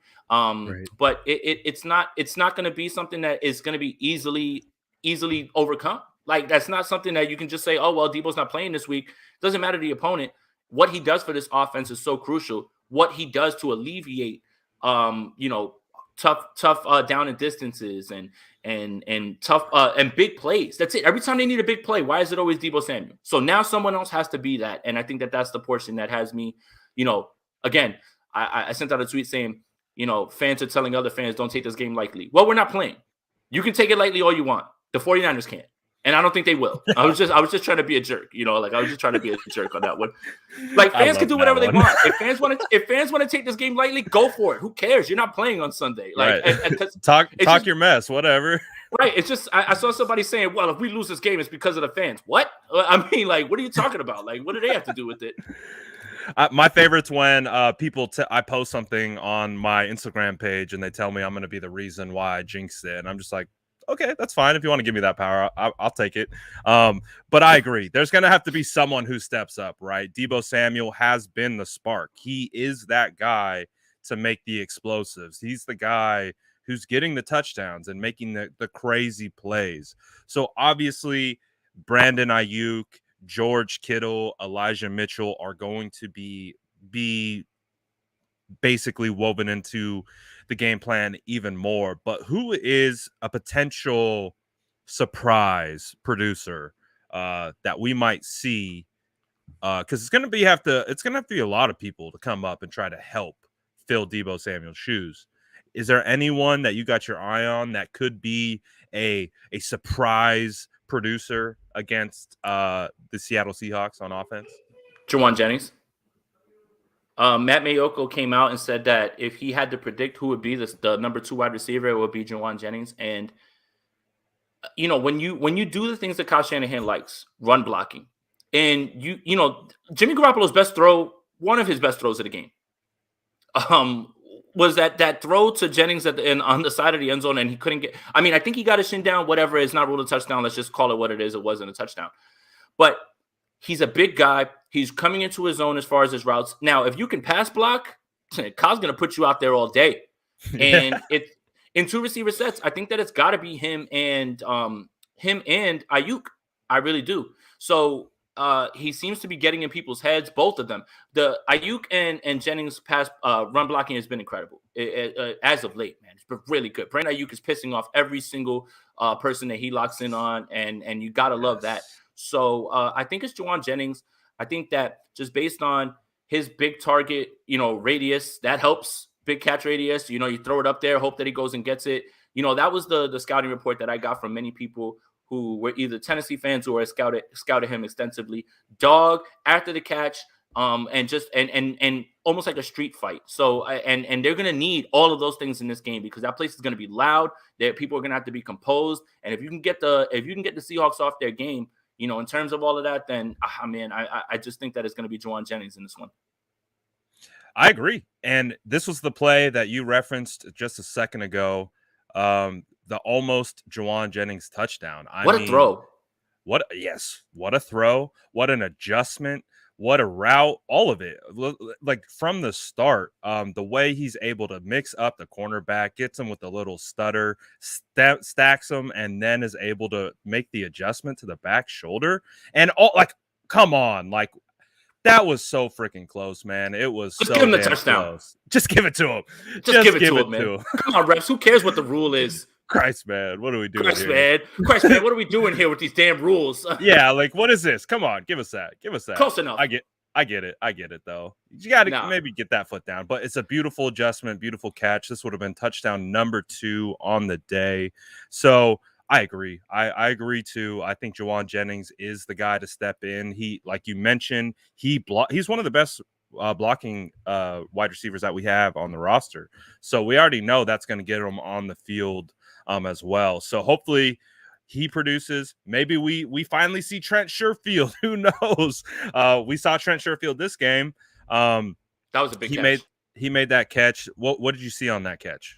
But it's not going to be something that is going to be easily overcome. Like, that's not something that you can just say, oh, well, Deebo's not playing this week. Doesn't matter the opponent. What he does for this offense is so crucial. What he does to alleviate, tough down and distances and tough and big plays. That's it. Every time they need a big play, why is it always Deebo Samuel? So now someone else has to be that. And I think that that's the portion that has me, again, I sent out a tweet saying, fans are telling other fans, don't take this game lightly. Well, we're not playing. You can take it lightly all you want. The 49ers can't. And I don't think they will. I was just trying to be a jerk, I was just trying to be a jerk on that one. Like, fans can do whatever they want. If fans want to take this game lightly, go for it. Who cares? You're not playing on Sunday. Like, talk your mess, whatever. Right. It's just I saw somebody saying, well, if we lose this game, it's because of the fans. What? I mean, like, what are you talking about? Like, what do they have to do with it? My favorite's when I post something on my Instagram page and they tell me I'm going to be the reason why I jinxed it. And I'm just like, okay, that's fine. If you want to give me that power, I'll take it. But I agree. There's going to have to be someone who steps up, right? Deebo Samuel has been the spark. He is that guy to make the explosives. He's the guy who's getting the touchdowns and making the crazy plays. So obviously, Brandon Ayuk, George Kittle, Elijah Mitchell are going to be basically woven into the game plan even more. But who is a potential surprise producer that we might see? Because it's gonna have to be a lot of people to come up and try to help fill Deebo Samuel's shoes. Is there anyone that you got your eye on that could be a surprise producer against the Seattle Seahawks on offense? Jawan Jennings. Matt Mayoko came out and said that if he had to predict who would be the number 2 wide receiver, it would be Jawan Jennings. And when you do the things that Kyle Shanahan likes, run blocking, and Jimmy Garoppolo's best throw, one of his best throws of the game, was that throw to Jennings on the side of the end zone, and he couldn't get. I mean, I think he got his shin down. Whatever, it's not ruled a touchdown. Let's just call it what it is. It wasn't a touchdown, but he's a big guy. He's coming into his own as far as his routes. Now, if you can pass block, Kyle's going to put you out there all day. And it's in 2 receiver sets. I think that it's got to be him and Ayuk. I really do. So he seems to be getting in people's heads, both of them. The Ayuk and Jennings pass run blocking has been incredible as of late, man. It's been really good. Brandon Ayuk is pissing off every single person that he locks in on, and you gotta love that. Yes. So I think it's Juwan Jennings. I think that just based on his big target, radius, that helps. Big catch radius. You throw it up there, hope that he goes and gets it. That was the scouting report that I got from many people who were either Tennessee fans or scouted him extensively. Dog after the catch, and just and almost like a street fight. So and they're gonna need all of those things in this game because that place is gonna be loud. That people are gonna have to be composed. And if you can get the Seahawks off their game, in terms of all of that, then I just think that it's gonna be Juwan Jennings in this one. I agree. And this was the play that you referenced just a second ago. The almost Juwan Jennings touchdown. What a throw. What a throw. What an adjustment. What a route. All of it. Like from the start, the way he's able to mix up the cornerback, gets him with a little stutter, stacks him, and then is able to make the adjustment to the back shoulder. And come on, that was so freaking close, man. It was Just so give him the damn touchdown. Close. Just give it to him. Just give it to him, man. Come on, refs. Who cares what the rule is? Christ, man. What are we doing Christ, here? Christ, man. What are we doing here with these damn rules? Yeah, what is this? Come on, give us that. Close enough. I get it, though. You got to maybe get that foot down. But it's a beautiful adjustment, beautiful catch. This would have been touchdown number 2 on the day. So I agree. I agree too. I think Juwan Jennings is the guy to step in. He, like you mentioned, he's one of the best blocking wide receivers that we have on the roster. So we already know that's going to get him on the field as well. So hopefully he produces. Maybe we finally see Trent Sherfield. Who knows? We saw Trent Sherfield this game. That was a big catch. He made that catch. What did you see on that catch?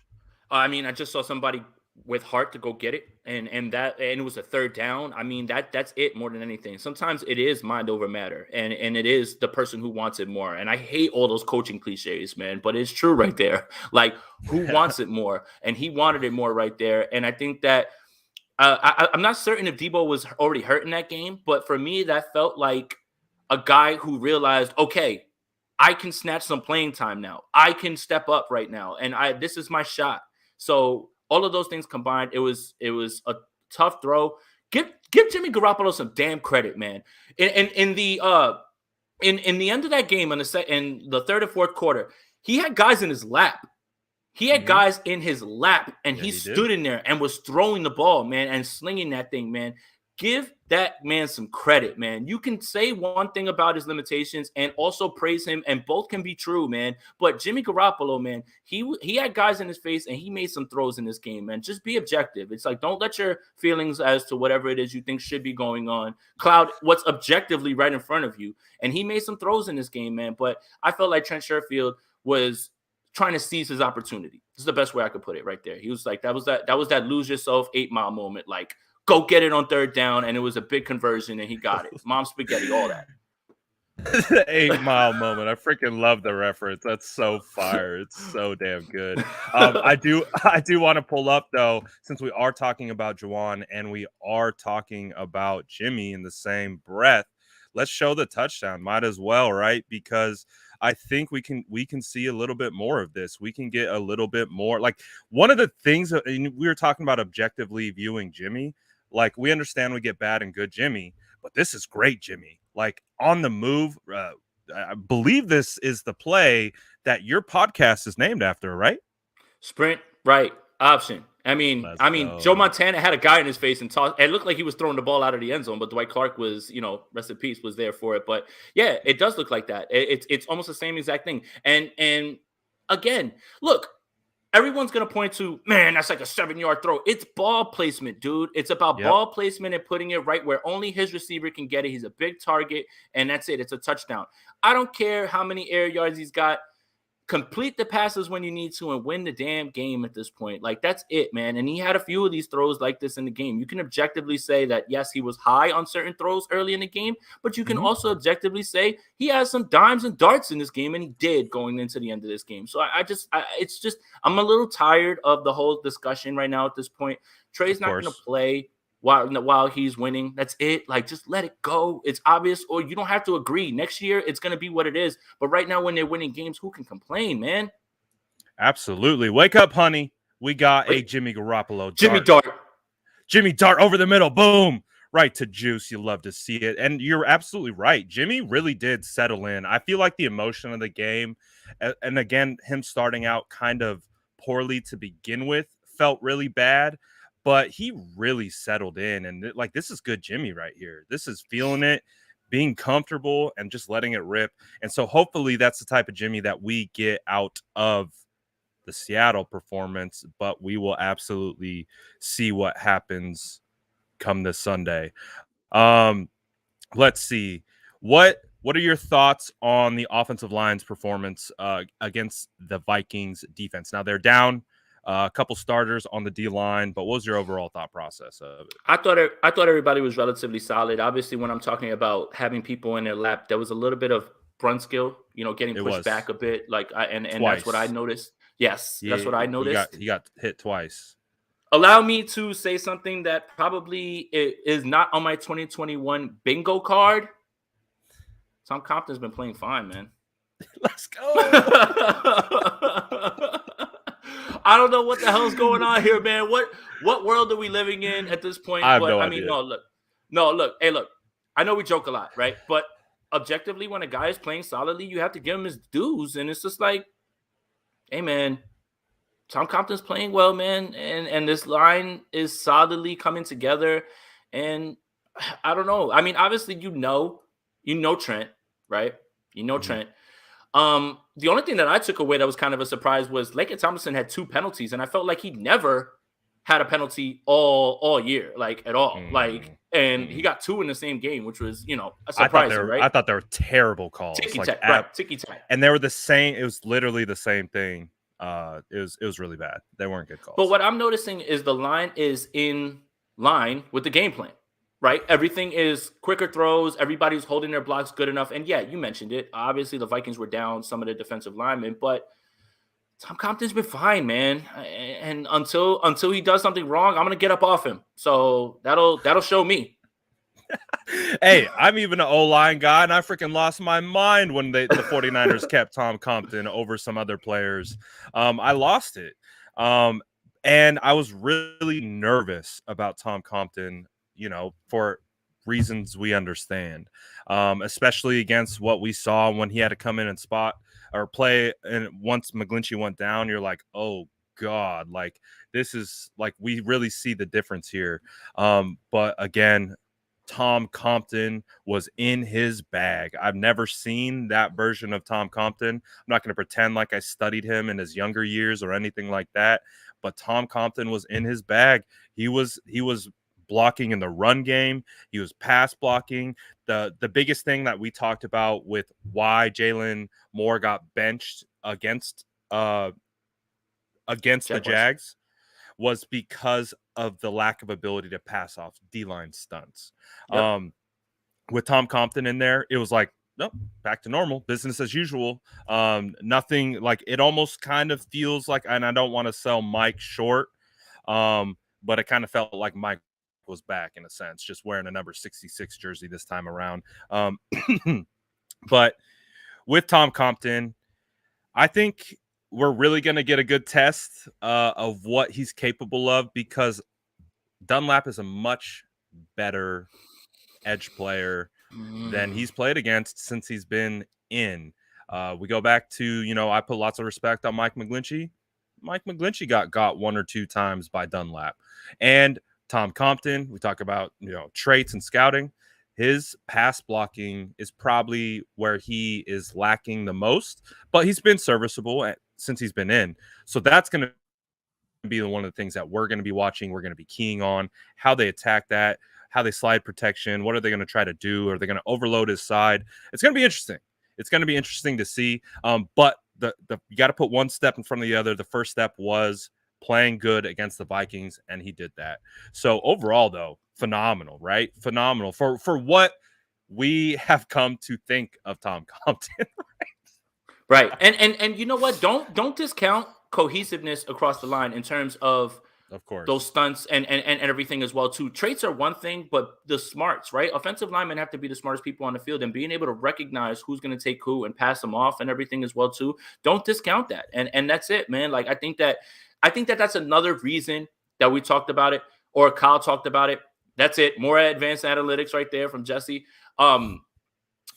I just saw somebody with heart to go get it, and it was a third down. That's it more than anything. Sometimes it is mind over matter, and it is the person who wants it more. And I hate all those coaching cliches, man, but it's true right there. Like, who wants it more? And he wanted it more right there. And I think that I'm not certain if Deebo was already hurt in that game, but for me, that felt like a guy who realized, okay, I can snatch some playing time now. I can step up right now, and this is my shot. So all of those things combined, it was a tough throw. Give Jimmy Garoppolo some damn credit, man. In the end of that game, in the third or fourth quarter, he had guys in his lap. He had guys in his lap, and he stood in there and was throwing the ball, man, and slinging that thing, man. Give that man some credit, man. You can say one thing about his limitations and also praise him, and both can be true, man. But Jimmy Garoppolo, man, he had guys in his face, and he made some throws in this game, man. Just be objective. It's like, don't let your feelings as to whatever it is you think should be going on cloud what's objectively right in front of you. And he made some throws in this game, man. But I felt like Trent Sherfield was trying to seize his opportunity. This is the best way I could put it right there. He was like, that was that lose yourself 8 Mile moment, like, go get it on third down, and it was a big conversion, and he got it. Mom spaghetti, all that. The 8 Mile moment. I freaking love the reference. That's so fire. It's so damn good. I do want to pull up, though, since we are talking about Juwan and we are talking about Jimmy in the same breath. Let's show the touchdown. Might as well, right? Because I think we can see a little bit more of this. We can get a little bit more. Like, one of the things that, we were talking about objectively viewing Jimmy. Like, we understand we get bad and good Jimmy, but this is great Jimmy. Like, on the move. I believe this is the play that your podcast is named after, right? Sprint, right, option. Joe Montana had a guy in his face and tossed. It looked like he was throwing the ball out of the end zone, but Dwight Clark was, rest in peace, was there for it. But yeah, it does look like that. It's almost the same exact thing. And again, look. Everyone's going to point to, man, that's like a 7-yard throw. It's ball placement, dude. It's about ball placement and putting it right where only his receiver can get it. He's a big target, and that's it. It's a touchdown. I don't care how many air yards he's got. Complete the passes when you need to and win the damn game at this point. Like, that's it, man. And he had a few of these throws like this in the game. You can objectively say that, yes, he was high on certain throws early in the game, but you can also objectively say he has some dimes and darts in this game, and he did going into the end of this game. So I'm a little tired of the whole discussion right now at this point. Trey's not going to play. while he's winning. That's it. Like, just let it go. It's obvious, or you don't have to agree. Next year, it's going to be what it is. But right now, when they're winning games, who can complain, man? Absolutely. Wake up, honey. We got a Wait, Jimmy Garoppolo Jimmy dart. Dart. Jimmy dart over the middle. Boom. Right to juice. You love to see it. And you're absolutely right. Jimmy really did settle in. I feel like the emotion of the game, and again, him starting out kind of poorly to begin with, felt really bad, but he really settled in. And like, this is good Jimmy right here. This is feeling it, being comfortable, and just letting it rip. And so hopefully that's the type of Jimmy that we get out of the Seattle performance, but we will absolutely see what happens come this Sunday. Let's see. What are your thoughts on the offensive line's performance against the Vikings defense? Now they're down a couple starters on the D line, but what was your overall thought process of it? I thought everybody was relatively solid. Obviously, when I'm talking about having people in their lap, there was a little bit of Brunskill, getting It pushed back was a bit. Like, and that's what I twice. noticed. Yes, that's Yeah, what I he got noticed. he got hit twice. Allow me to say something that probably is not on my 2021 bingo card. Tom Compton's been playing fine, man. Let's go. I don't know what the hell's going on here, man. What world are we living in at this point? I have But no I mean, idea. look. Hey, look. I know we joke a lot, right? But objectively, when a guy is playing solidly, you have to give him his dues, and it's just like, hey, man, Tom Compton's playing well, man, and this line is solidly coming together. And I don't know. I mean, obviously, Trent, right? You know Mhm. Trent. The only thing that I took away that was kind of a surprise was Laken Tomlinson had 2 penalties, and I felt like he never had a penalty all year, like at all. Like, Mm, and he mm. got 2 in the same game, which was I thought they surprising, were right? I thought they were terrible calls. Ticky Like tack, right? Ticky tack. and they were the same. It was literally the same thing. It was really bad. They weren't good But calls. what I'm noticing is the line is in line with the game plan, right? Everything is quicker throws. Everybody's holding their blocks good enough. And yeah, you mentioned it. Obviously, the Vikings were down some of the defensive linemen, but Tom Compton's been fine, man. And until he does something wrong, I'm gonna get up off him. So that'll show me. Hey, I'm even an O-line guy, and I freaking lost my mind when the 49ers kept Tom Compton over some other players. I lost it. And I was really nervous about Tom Compton, for reasons we understand, especially against what we saw when he had to come in and spot or play. And once McGlinchey went down, you're like, oh, God, like this is like we really see the difference here. But again, Tom Compton was in his bag. I've never seen that version of Tom Compton. I'm not going to pretend like I studied him in his younger years or anything like that, but Tom Compton was in his bag. He was blocking in the run game. He was pass blocking. The biggest thing that we talked about with why Jalen Moore got benched against the Jaguars. Jags was because of the lack of ability to pass off D-line stunts. Yep. With Tom Compton in there, it was like, nope, back to normal, business as usual. Nothing like it almost kind of feels like, and I don't want to sell Mike short, but it kind of felt like Mike was back in a sense, just wearing a number 66 jersey this time around. But with Tom Compton, I think we're really going to get a good test of what he's capable of because Dunlap is a much better edge player than he's played against since he's been in. We go back to, I put lots of respect on Mike McGlinchey. Mike McGlinchey got 1 or 2 times by Dunlap. And Tom Compton, we talk about, traits and scouting. His pass blocking is probably where he is lacking the most, but he's been serviceable since he's been in. So that's going to be one of the things that we're going to be watching. We're going to be keying on how they attack that, how they slide protection. What are they going to try to do? Are they going to overload his side? It's going to be interesting. It's going to be interesting to see. But the you got to put one step in front of the other. The first step was playing good against the Vikings, and he did that. So overall, though, phenomenal, right? Phenomenal for what we have come to think of Tom Compton. Right. And you know what? Don't discount cohesiveness across the line in terms of Of course. those stunts and everything as well too. Traits are one thing, but the smarts, right? Offensive linemen have to be the smartest people on the field, and being able to recognize who's going to take who and pass them off and everything as well too. Don't discount that. And that's it, man. Like I think that that's another reason that we talked about it, or Kyle talked about it. That's it. More advanced analytics right there from Jesse.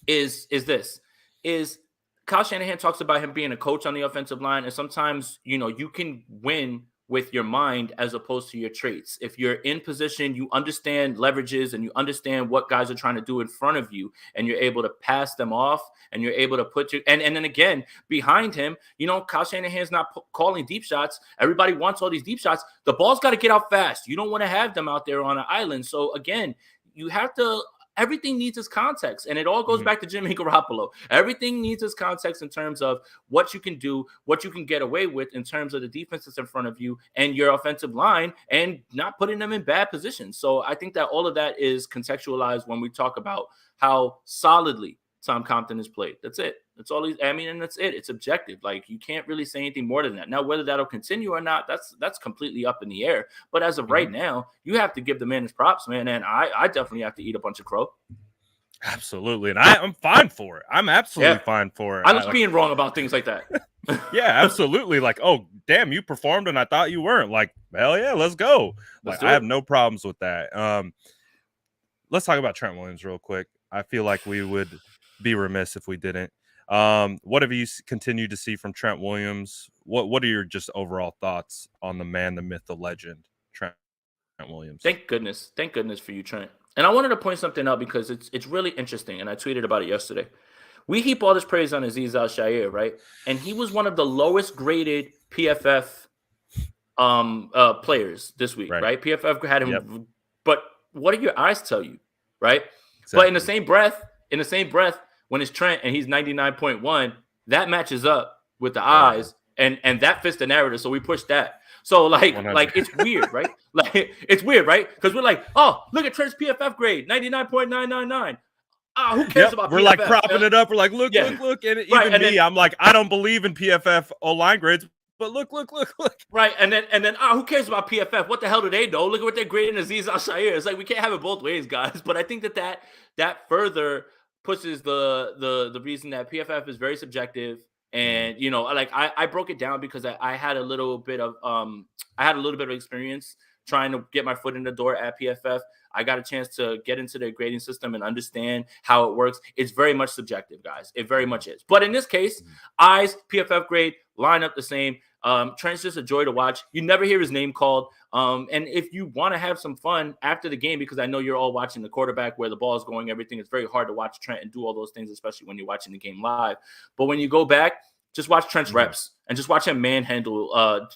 Is Kyle Shanahan talks about him being a coach on the offensive line, and sometimes you can win with your mind as opposed to your traits. If you're in position, you understand leverages and you understand what guys are trying to do in front of you, and you're able to pass them off, and you're able to put and then again behind him, Kyle Shanahan's not calling deep shots. Everybody wants all these deep shots. The ball's got to get out fast. You don't want to have them out there on an island. So again, you have to. Everything needs its context, and it all goes back to Jimmy Garoppolo. Everything needs its context in terms of what you can do, what you can get away with in terms of the defense that's in front of you and your offensive line, and not putting them in bad positions. So I think that all of that is contextualized when we talk about how solidly Tom Compton has played. That's it. That's all and that's it. It's objective. Like, you can't really say anything more than that. Now, whether that'll continue or not, that's completely up in the air. But as of right now, you have to give the man his props, man. And I definitely have to eat a bunch of crow. Absolutely. And I'm fine for it. I'm absolutely fine for it. I like being wrong about things like that. Yeah, absolutely. Like, oh, damn, you performed and I thought you weren't. Like, hell yeah, let's go. Like, I have no problems with that. Let's talk about Trent Williams real quick. I feel like we would be remiss if we didn't. What have you continued to see from Trent Williams? What are your just overall thoughts on the man, the myth, the legend, Trent Williams? Thank goodness for you, Trent. And I wanted to point something out because it's really interesting, and I tweeted about it yesterday. We heap all this praise on Azeez Al-Shaair, right? And he was one of the lowest graded PFF players this week, right? PFF had him, but what do your eyes tell you, right? Exactly. But in the same breath, when it's Trent and he's 99.1, that matches up with the eyes, and that fits the narrative. So we push that. So like it's weird, right? Like it's weird, right? Because we're like, oh, look at Trent's PFF grade, 99.999. Who cares about PFF? We're like propping it up. We're like, look. And even me, I'm like, I don't believe in PFF O-line grades, but look. Right, and then who cares about PFF? What the hell do they know? Look at what they're grading Azeez Al-Shaair. It's like, we can't have it both ways, guys. But I think that further pushes the reason that PFF is very subjective. And I broke it down because I had a little bit of experience trying to get my foot in the door at PFF. I got a chance to get into their grading system and understand how it works. It's very much subjective, guys. It very much is. But in this case, eyes, PFF grade line up the same. Trent's just a joy to watch. You never hear his name called. And if you want to have some fun after the game, because I know you're all watching the quarterback, where the ball is going, everything, it's very hard to watch Trent and do all those things, especially when you're watching the game live. But when you go back, just watch Trent's reps and just watch him manhandle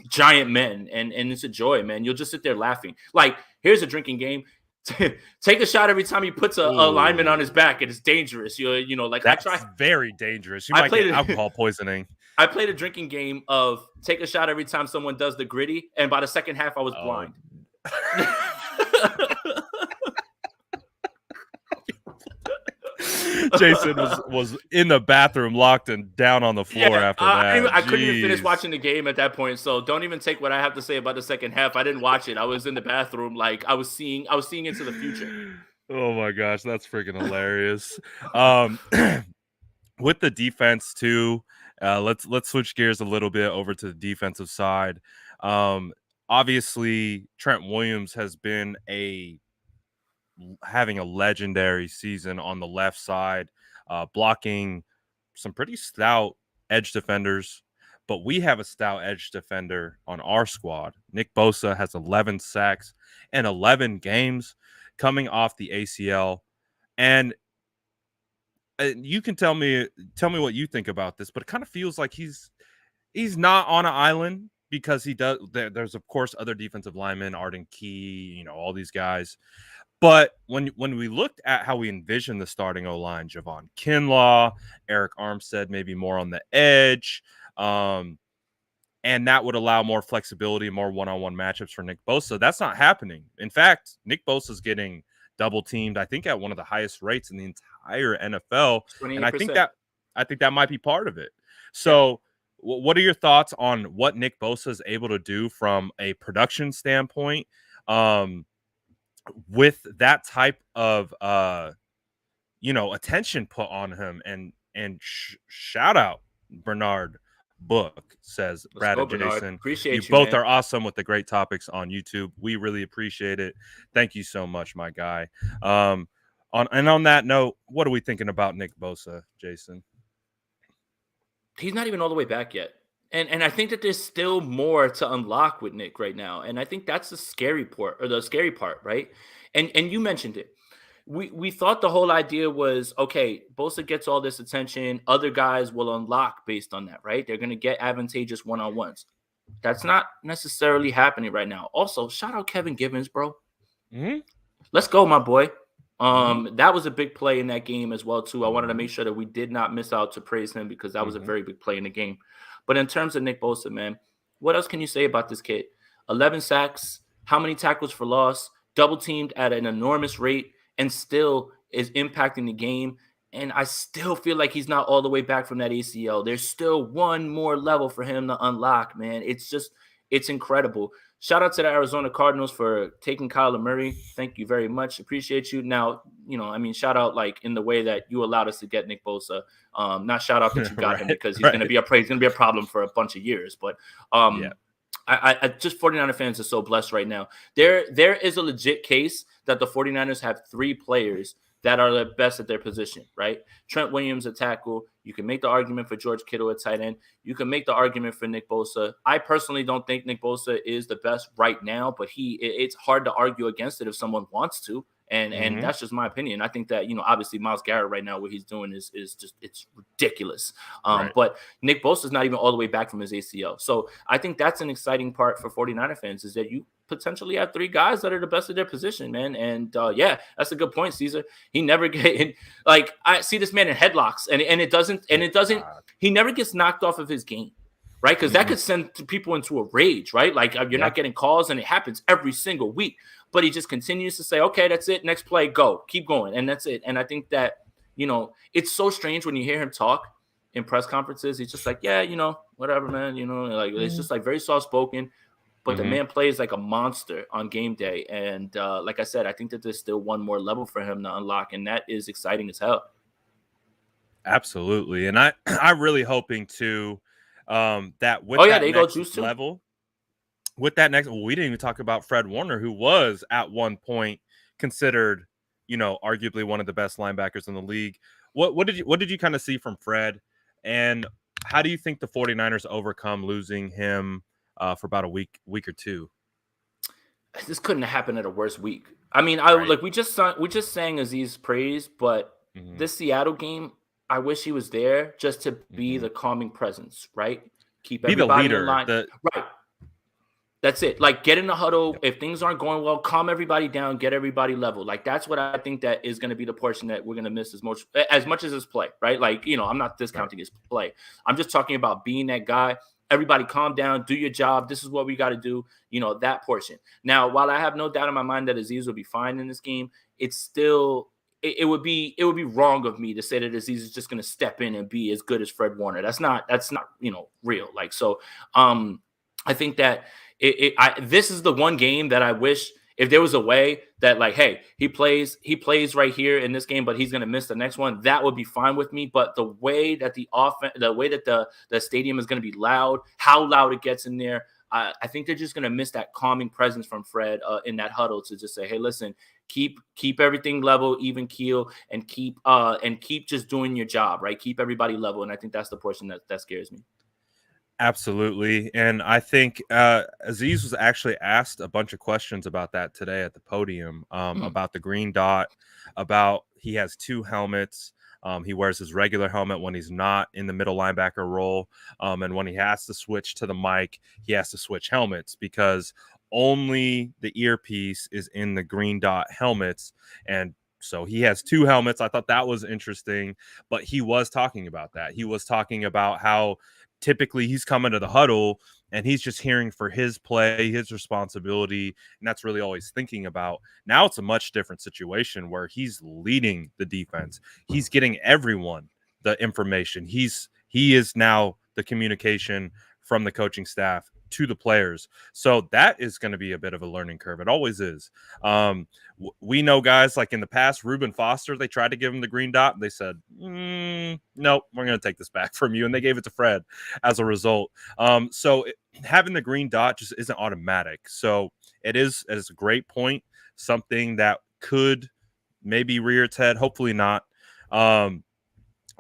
giant men, and it's a joy, man. You'll just sit there laughing. Like, here's a drinking game. Take a shot every time he puts a lineman on his back, and it's dangerous. That's very dangerous. You might get alcohol poisoning. I played a drinking game of take a shot every time someone does the gritty, and by the second half, I was blind. Jason was in the bathroom, locked and down on the floor after that. I couldn't even finish watching the game at that point, so don't even take what I have to say about the second half. I didn't watch it. I was in the bathroom, like I was seeing into the future. Oh my gosh, that's freaking hilarious. With the defense too, let's switch gears a little bit over to the defensive side. Obviously, Trent Williams has been having a legendary season on the left side, blocking some pretty stout edge defenders. But we have a stout edge defender on our squad. Nick Bosa has 11 sacks in 11 games coming off the ACL. And you can tell me what you think about this, but it kind of feels like he's not on an island, because he does. There's of course other defensive linemen, Arden Key, all these guys. But when we looked at how we envisioned the starting O-line, Javon Kinlaw, Eric Armstead, maybe more on the edge, and that would allow more flexibility, more one-on-one matchups for Nick Bosa. That's not happening. In fact, Nick Bosa is getting double teamed, I think, at one of the highest rates in the entire NFL, 28%. And I think that might be part of it. So what are your thoughts on what Nick Bosa is able to do from a production standpoint, with that type of attention put on him? And shout out Bernard Book, says Let's Brad go, and Bernard. Jason. You Appreciate you, both man. are awesome with the great topics on YouTube. We really appreciate it. Thank you so much, my guy. On that note, what are we thinking about Nick Bosa, Jason? He's not even all the way back yet. And I think that there's still more to unlock with Nick right now. And I think that's the scary part, right? And you mentioned it. We thought the whole idea was, okay, Bosa gets all this attention, other guys will unlock based on that, right? They're gonna get advantageous one-on-ones. That's not necessarily happening right now. Also, shout out Kevin Givens, bro. Mm-hmm. Let's go, my boy. That was a big play in that game as well, too. I wanted to make sure that we did not miss out to praise him because that was a very big play in the game. But in terms of Nick Bosa, man, what else can you say about this kid? 11 sacks, how many tackles for loss, double teamed at an enormous rate, and still is impacting the game. And I still feel like he's not all the way back from that ACL. There's still one more level for him to unlock, man. It's incredible. Shout out to the Arizona Cardinals for taking Kyler Murray. Thank you very much. Appreciate you. Now, shout out like in the way that you allowed us to get Nick Bosa. Not shout out that you got him because he's going to be a problem for a bunch of years. But I just 49er fans are so blessed right now. There is a legit case that the 49ers have 3 players that are the best at their position, right? Trent Williams at tackle. You can make the argument for George Kittle at tight end. You can make the argument for Nick Bosa. I personally don't think Nick Bosa is the best right now, but it's hard to argue against it if someone wants to. And that's just my opinion. I think that, obviously Myles Garrett right now, what he's doing is just, it's ridiculous. But Nick Bosa is not even all the way back from his ACL. So I think that's an exciting part for 49er fans, is that you potentially have 3 guys that are the best of their position, man. And that's a good point, Caesar. He never I see this man in headlocks and it doesn't, he never gets knocked off of his game. Right. Because that could send people into a rage. Right. Like you're not getting calls, and it happens every single week. But he just continues to say, OK, that's it. Next play, go. Keep going. And that's it. And I think that, it's so strange when you hear him talk in press conferences. He's just like, yeah, whatever, man. It's just like very soft spoken. But the man plays like a monster on game day. And like I said, I think that there's still one more level for him to unlock. And that is exciting as hell. Absolutely. And I'm really hoping to that with next level, with that next, we didn't even talk about Fred Warner, who was at one point considered, arguably one of the best linebackers in the league. What did you kind of see from Fred, and how do you think the 49ers overcome losing him for about a week or two? This couldn't have happened at a worse week. I mean, we just sang Aziz praise, but this Seattle game, I wish he was there just to be the calming presence, right? Keep everybody in line. Right. That's it. Like, get in the huddle. If things aren't going well, calm everybody down, get everybody level. Like, that's what I think that is going to be the portion that we're going to miss as much as his play, right? Like, I'm not discounting his play. I'm just talking about being that guy. Everybody calm down, do your job. This is what we got to do, that portion. Now, while I have no doubt in my mind that Aziz will be fine in this game, it's still it would be wrong of me to say that Aziz is just going to step in and be as good as Fred Warner. That's not real. Like, so I think that this is the one game that I wish, if there was a way that, like, hey, he plays right here in this game, but he's going to miss the next one, that would be fine with me. But the way that the way that the stadium is going to be loud, how loud it gets in there, I think they're just going to miss that calming presence from Fred in that huddle to just say, hey, listen, keep everything level, even keel, and keep just doing your job, right? Keep everybody level. And I think that's the portion that scares me. Absolutely. And I think Aziz was actually asked a bunch of questions about that today at the podium, about the green dot, about he has 2 helmets. He wears his regular helmet when he's not in the middle linebacker role. And when he has to switch to the mic, he has to switch helmets because only the earpiece is in the green dot helmets. And so he has 2 helmets. I thought that was interesting, but he was talking about that. He was talking about how typically he's coming to the huddle and he's just hearing for his play, his responsibility, and that's really all he's thinking about. Now it's a much different situation where he's leading the defense. He's getting everyone the information. He is now the communication from the coaching staff to the players. So that is going to be a bit of a learning curve. It always is. We know guys like in the past, Reuben Foster, they tried to give him the green dot. And they said, nope, we're going to take this back from you. And they gave it to Fred as a result. Having the green dot just isn't automatic. So it is a great point, something that could maybe rear its head. Hopefully not.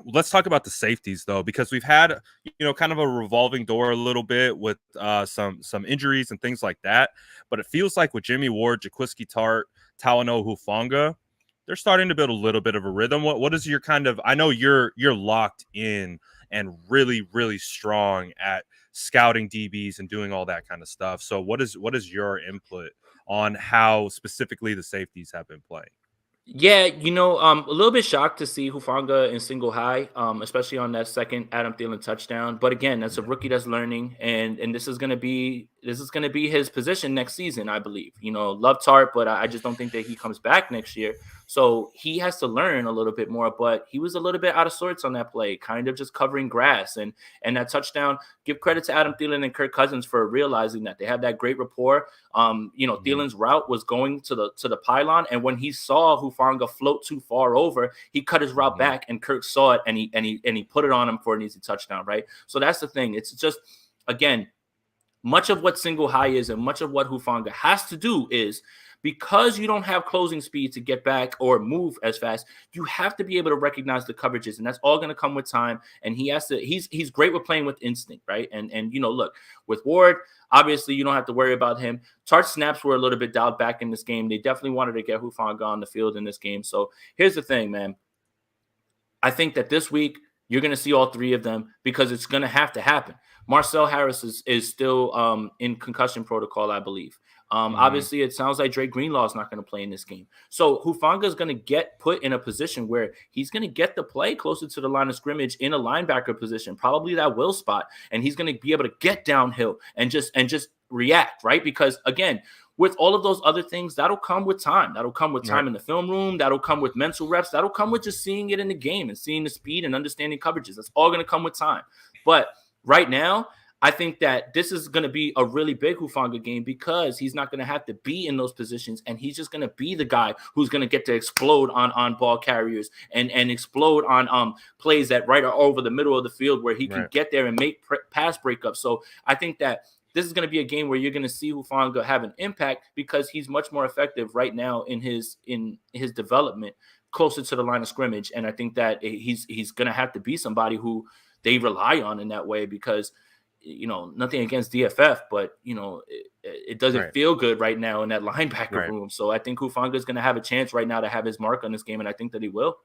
Let's talk about the safeties though, because we've had kind of a revolving door a little bit with some injuries and things like that. But it feels like with Jimmy Ward, Jaquiski Tart, Talanoa Hufanga, they're starting to build a little bit of a rhythm. What is your kind of? I know you're locked in and really really strong at scouting DBs and doing all that kind of stuff. So what is your input on how specifically the safeties have been playing? Yeah, a little bit shocked to see Hufanga in single high, especially on that second Adam Thielen touchdown. But again, that's a Yeah. rookie that's learning, and this is gonna be his position next season, I believe. Love Tart, but I just don't think that he comes back next year. So he has to learn a little bit more. But he was a little bit out of sorts on that play, kind of just covering grass, and that touchdown. Give credit to Adam Thielen and Kirk Cousins for realizing that they have that great rapport. Thielen's route was going to the pylon, and when he saw Hufanga float too far over, he cut his route Mm-hmm. back, and Kirk saw it, and he put it on him for an easy touchdown, right? So that's the thing. It's just, again, much of what single high is and much of what Hufanga has to do is, because you don't have closing speed to get back or move as fast, you have to be able to recognize the coverages, and that's all going to come with time. And he's great with playing with instinct, right? And look, with Ward, obviously you don't have to worry about him. Tart's snaps were a little bit dialed back in this game. They definitely wanted to get Hufanga on the field in this game. So here's the thing, man. I think that this week you're going to see all three of them because it's going to have to happen. Marcel Harris is still in concussion protocol, I believe. Mm-hmm. Obviously, it sounds like Drake Greenlaw is not going to play in this game. So Hufanga is going to get put in a position where he's going to get the play closer to the line of scrimmage in a linebacker position, probably that will spot, and he's going to be able to get downhill and just react, right? Because again, with all of those other things, that'll come with time. That'll come with time Right. in the film room. That'll come with mental reps. That'll come with just seeing it in the game and seeing the speed and understanding coverages. That's all going to come with time. But right now, I think that this is going to be a really big Hufanga game because he's not going to have to be in those positions, and he's just going to be the guy who's going to get to explode on ball carriers and explode on plays that right over the middle of the field where he can Right. get there and make pass breakups. So I think that this is going to be a game where you're going to see Hufanga have an impact because he's much more effective right now in his development closer to the line of scrimmage. And I think that he's going to have to be somebody who they rely on in that way because, nothing against DFF, but, it doesn't Right. feel good right now in that linebacker Right. room. So I think Hufanga is going to have a chance right now to have his mark on this game. And I think that he will.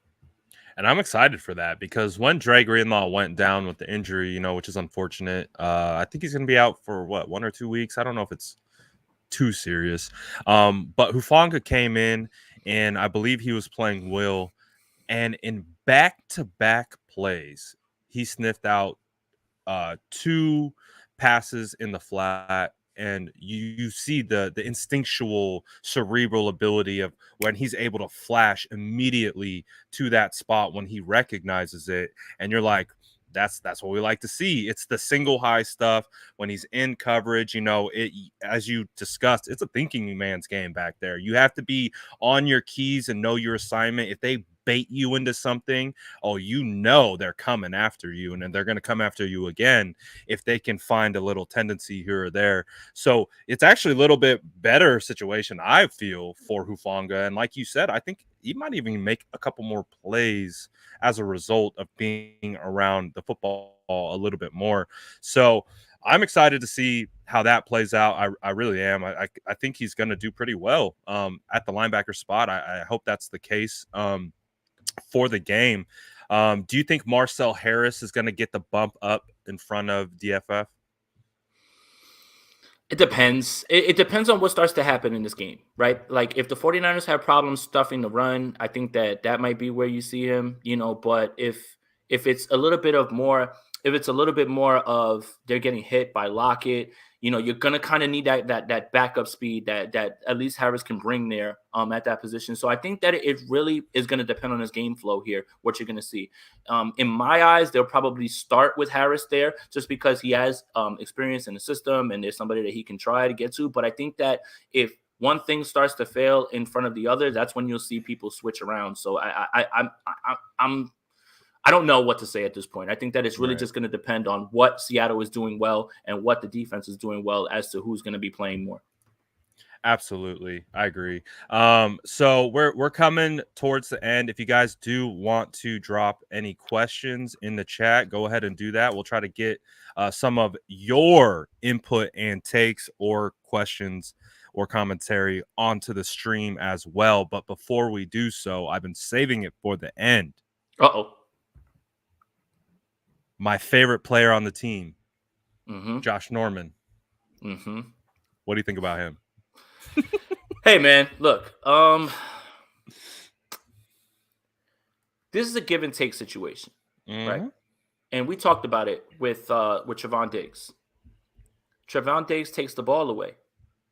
And I'm excited for that because when Dre Greenlaw went down with the injury, which is unfortunate, I think he's going to be out for 1 or 2 weeks. I don't know if it's too serious. But Hufanga came in, and I believe he was playing Will, and in back-to-back plays, he sniffed out 2 passes in the flat, and you see the instinctual cerebral ability of when he's able to flash immediately to that spot when he recognizes it, and you're like, that's what we like to see. It's the single high stuff when he's in coverage. It, as you discussed, it's a thinking man's game back there. You have to be on your keys and know your assignment. If they bait you into something, they're coming after you, and then they're going to come after you again if they can find a little tendency here or there. So it's actually a little bit better situation, I feel, for Hufanga. And like you said, I think he might even make a couple more plays as a result of being around the football a little bit more. So I'm excited to see how that plays out. I really am. I think he's going to do pretty well at the linebacker spot. I hope that's the case for the game. Do you think Marcel Harris is going to get the bump up in front of DFF? It depends. It depends on what starts to happen in this game, right? Like if the 49ers have problems stuffing the run, I think that might be where you see him, but if it's a little bit more of they're getting hit by Lockett, you're gonna kind of need that backup speed that at least Harris can bring there at that position. So I think that it really is going to depend on his game flow here, what you're going to see. In my eyes, they'll probably start with Harris there just because he has experience in the system and there's somebody that he can try to get to. But I think that if one thing starts to fail in front of the other, that's when you'll see people switch around. So I don't know what to say at this point. I think that it's really just going to depend on what Seattle is doing well and what the defense is doing well as to who's going to be playing more. Absolutely. I agree. So we're coming towards the end. If you guys do want to drop any questions in the chat, go ahead and do that. We'll try to get some of your input and takes or questions or commentary onto the stream as well. But before we do so, I've been saving it for the end. Uh-oh. My favorite player on the team, Mm-hmm. Josh Norman. Mm-hmm. What do you think about him? Hey, man, look. This is a give and take situation, right? And we talked about it with Trevon Diggs. Trevon Diggs takes the ball away,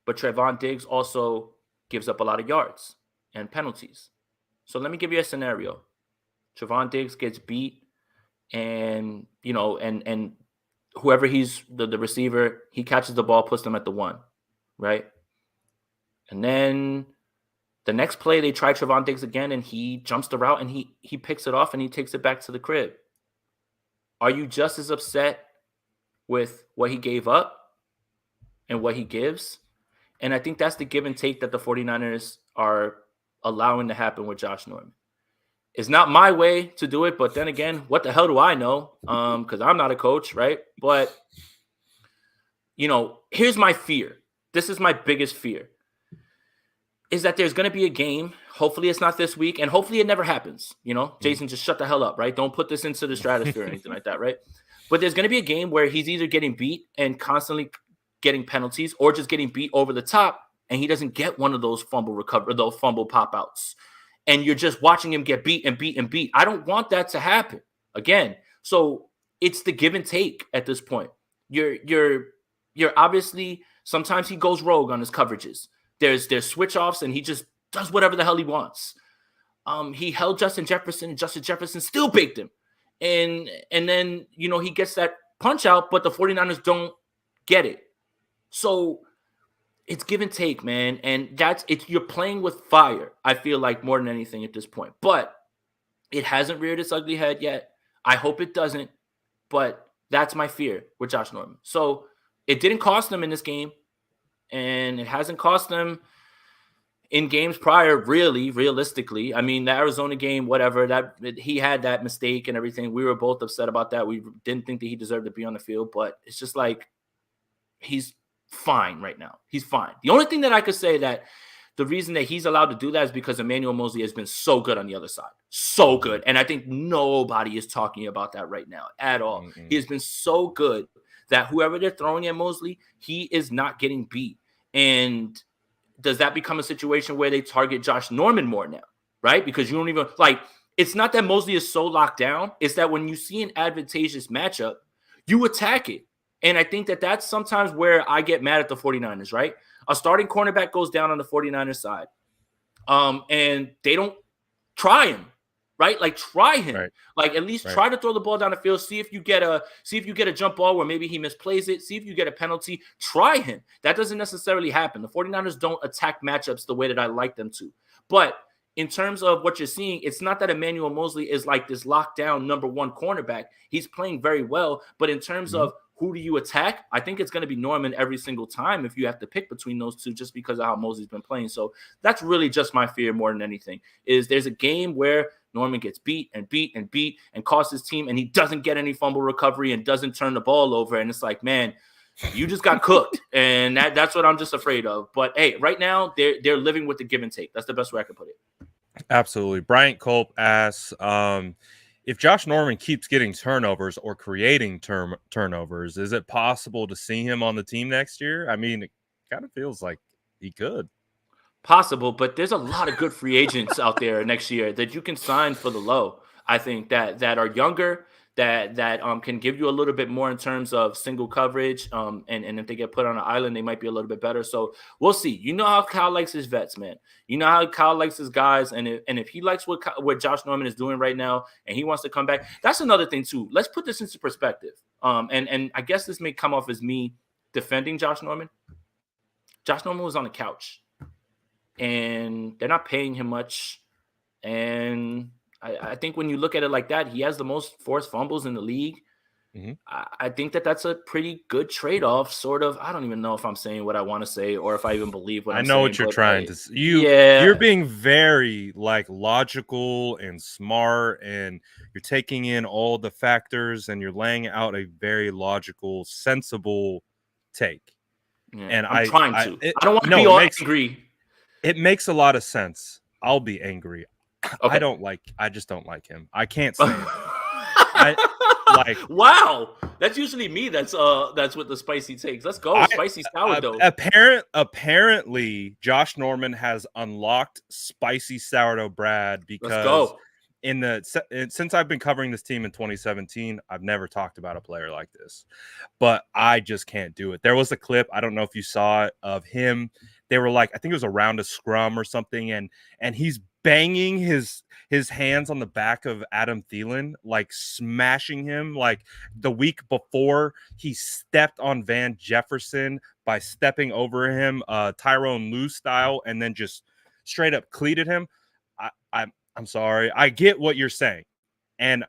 but Trevon Diggs also gives up a lot of yards and penalties. So let me give you a scenario. Trevon Diggs gets beat, and and whoever he's the receiver, he catches the ball, puts them at the 1, right? And then the next play, they try Trevon Diggs again, and he jumps the route, and he picks it off, and he takes it back to the crib. Are you just as upset with what he gave up and what he gives? And I think that's the give and take that the 49ers are allowing to happen with Josh Norman. It's not my way to do it, but then again, what the hell do I know? Because I'm not a coach, right? But, here's my fear. This is my biggest fear. Is that there's going to be a game. Hopefully it's not this week, and hopefully it never happens. Jason, just shut the hell up, right? Don't put this into the stratosphere or anything like that, right? But there's going to be a game where he's either getting beat and constantly getting penalties or just getting beat over the top, and he doesn't get one of those those fumble pop-outs. And you're just watching him get beat and beat and beat. I don't want that to happen again. So it's the give and take at this point. You're obviously, sometimes he goes rogue on his coverages. There's switch offs and he just does whatever the hell he wants. He held Justin Jefferson and Justin Jefferson still baked him. And then, he gets that punch out, but the 49ers don't get it. So it's give and take, man. And you're playing with fire, I feel like, more than anything at this point. But it hasn't reared its ugly head yet. I hope it doesn't. But that's my fear with Josh Norman. So it didn't cost them in this game. And it hasn't cost them in games prior, really, realistically. I mean, the Arizona game, whatever, that he had that mistake and everything. We were both upset about that. We didn't think that he deserved to be on the field. But it's just like he's fine right now. He's fine. The only thing that I could say that the reason that he's allowed to do that is because Emmanuel Mosley has been so good on the other side. So good. And I think nobody is talking about that right now at all. He has been so good that whoever they're throwing at Mosley, he is not getting beat. And does that become a situation where they target Josh Norman more now, right? Because you don't even, it's not that Mosley is so locked down. It's that when you see an advantageous matchup, you attack it. And I think that that's sometimes where I get mad at the 49ers, right? A starting cornerback goes down on the 49ers side. And they don't try him, right? Try him. Right. At least try to throw the ball down the field. See if you get a jump ball where maybe he misplays it. See if you get a penalty. Try him. That doesn't necessarily happen. The 49ers don't attack matchups the way that I like them to. But in terms of what you're seeing, it's not that Emmanuel Mosley is like this lockdown number 1 cornerback. He's playing very well. But in terms of who do you attack, I think it's going to be Norman every single time if you have to pick between those two just because of how Mosley's been playing. So that's really just my fear more than anything, is there's a game where Norman gets beat and beat and beat and costs his team, and he doesn't get any fumble recovery and doesn't turn the ball over. And it's like, man, you just got cooked. And that's what I'm just afraid of. But, hey, right now they're living with the give and take. That's the best way I can put it. Absolutely. Bryant Culp asks, if Josh Norman keeps getting turnovers or creating turnovers, is it possible to see him on the team next year? I mean, it kind of feels like he could. Possible, but there's a lot of good free agents out there next year that you can sign for the low. I think that are younger, that can give you a little bit more in terms of single coverage. And if they get put on an island, they might be a little bit better. So we'll see. You know how Kyle likes his vets, man. You know how Kyle likes his guys, and if he likes what Josh Norman is doing right now, and he wants to come back, that's another thing too. Let's put this into perspective. And I guess this may come off as me defending Josh Norman. Josh Norman was on the couch, and they're not paying him much, and I think when you look at it like that, he has the most forced fumbles in the league. Mm-hmm. I think that's a pretty good trade-off, sort of. I don't even know if I'm saying what I want to say or if I even believe what I'm saying. I know what you're trying to say. Yeah. You're being very like logical and smart, and you're taking in all the factors, and you're laying out a very logical, sensible take. Yeah, and I'm trying to. I don't want to be all angry. It makes a lot of sense. I'll be angry. Okay. I just don't like him. I can't say it. Wow, that's usually me. That's what the spicy takes. Let's go, spicy sourdough. Apparently, Josh Norman has unlocked spicy sourdough Brad because since I've been covering this team in 2017, I've never talked about a player like this. But I just can't do it. There was a clip, I don't know if you saw it, of him. They were like, I think it was around a scrum or something, and he's banging his hands on the back of Adam Thielen, like smashing him. Like the week before, he stepped on Van Jefferson by stepping over him, Tyrone Lue style, and then just straight up cleated him. I'm sorry. I get what you're saying. And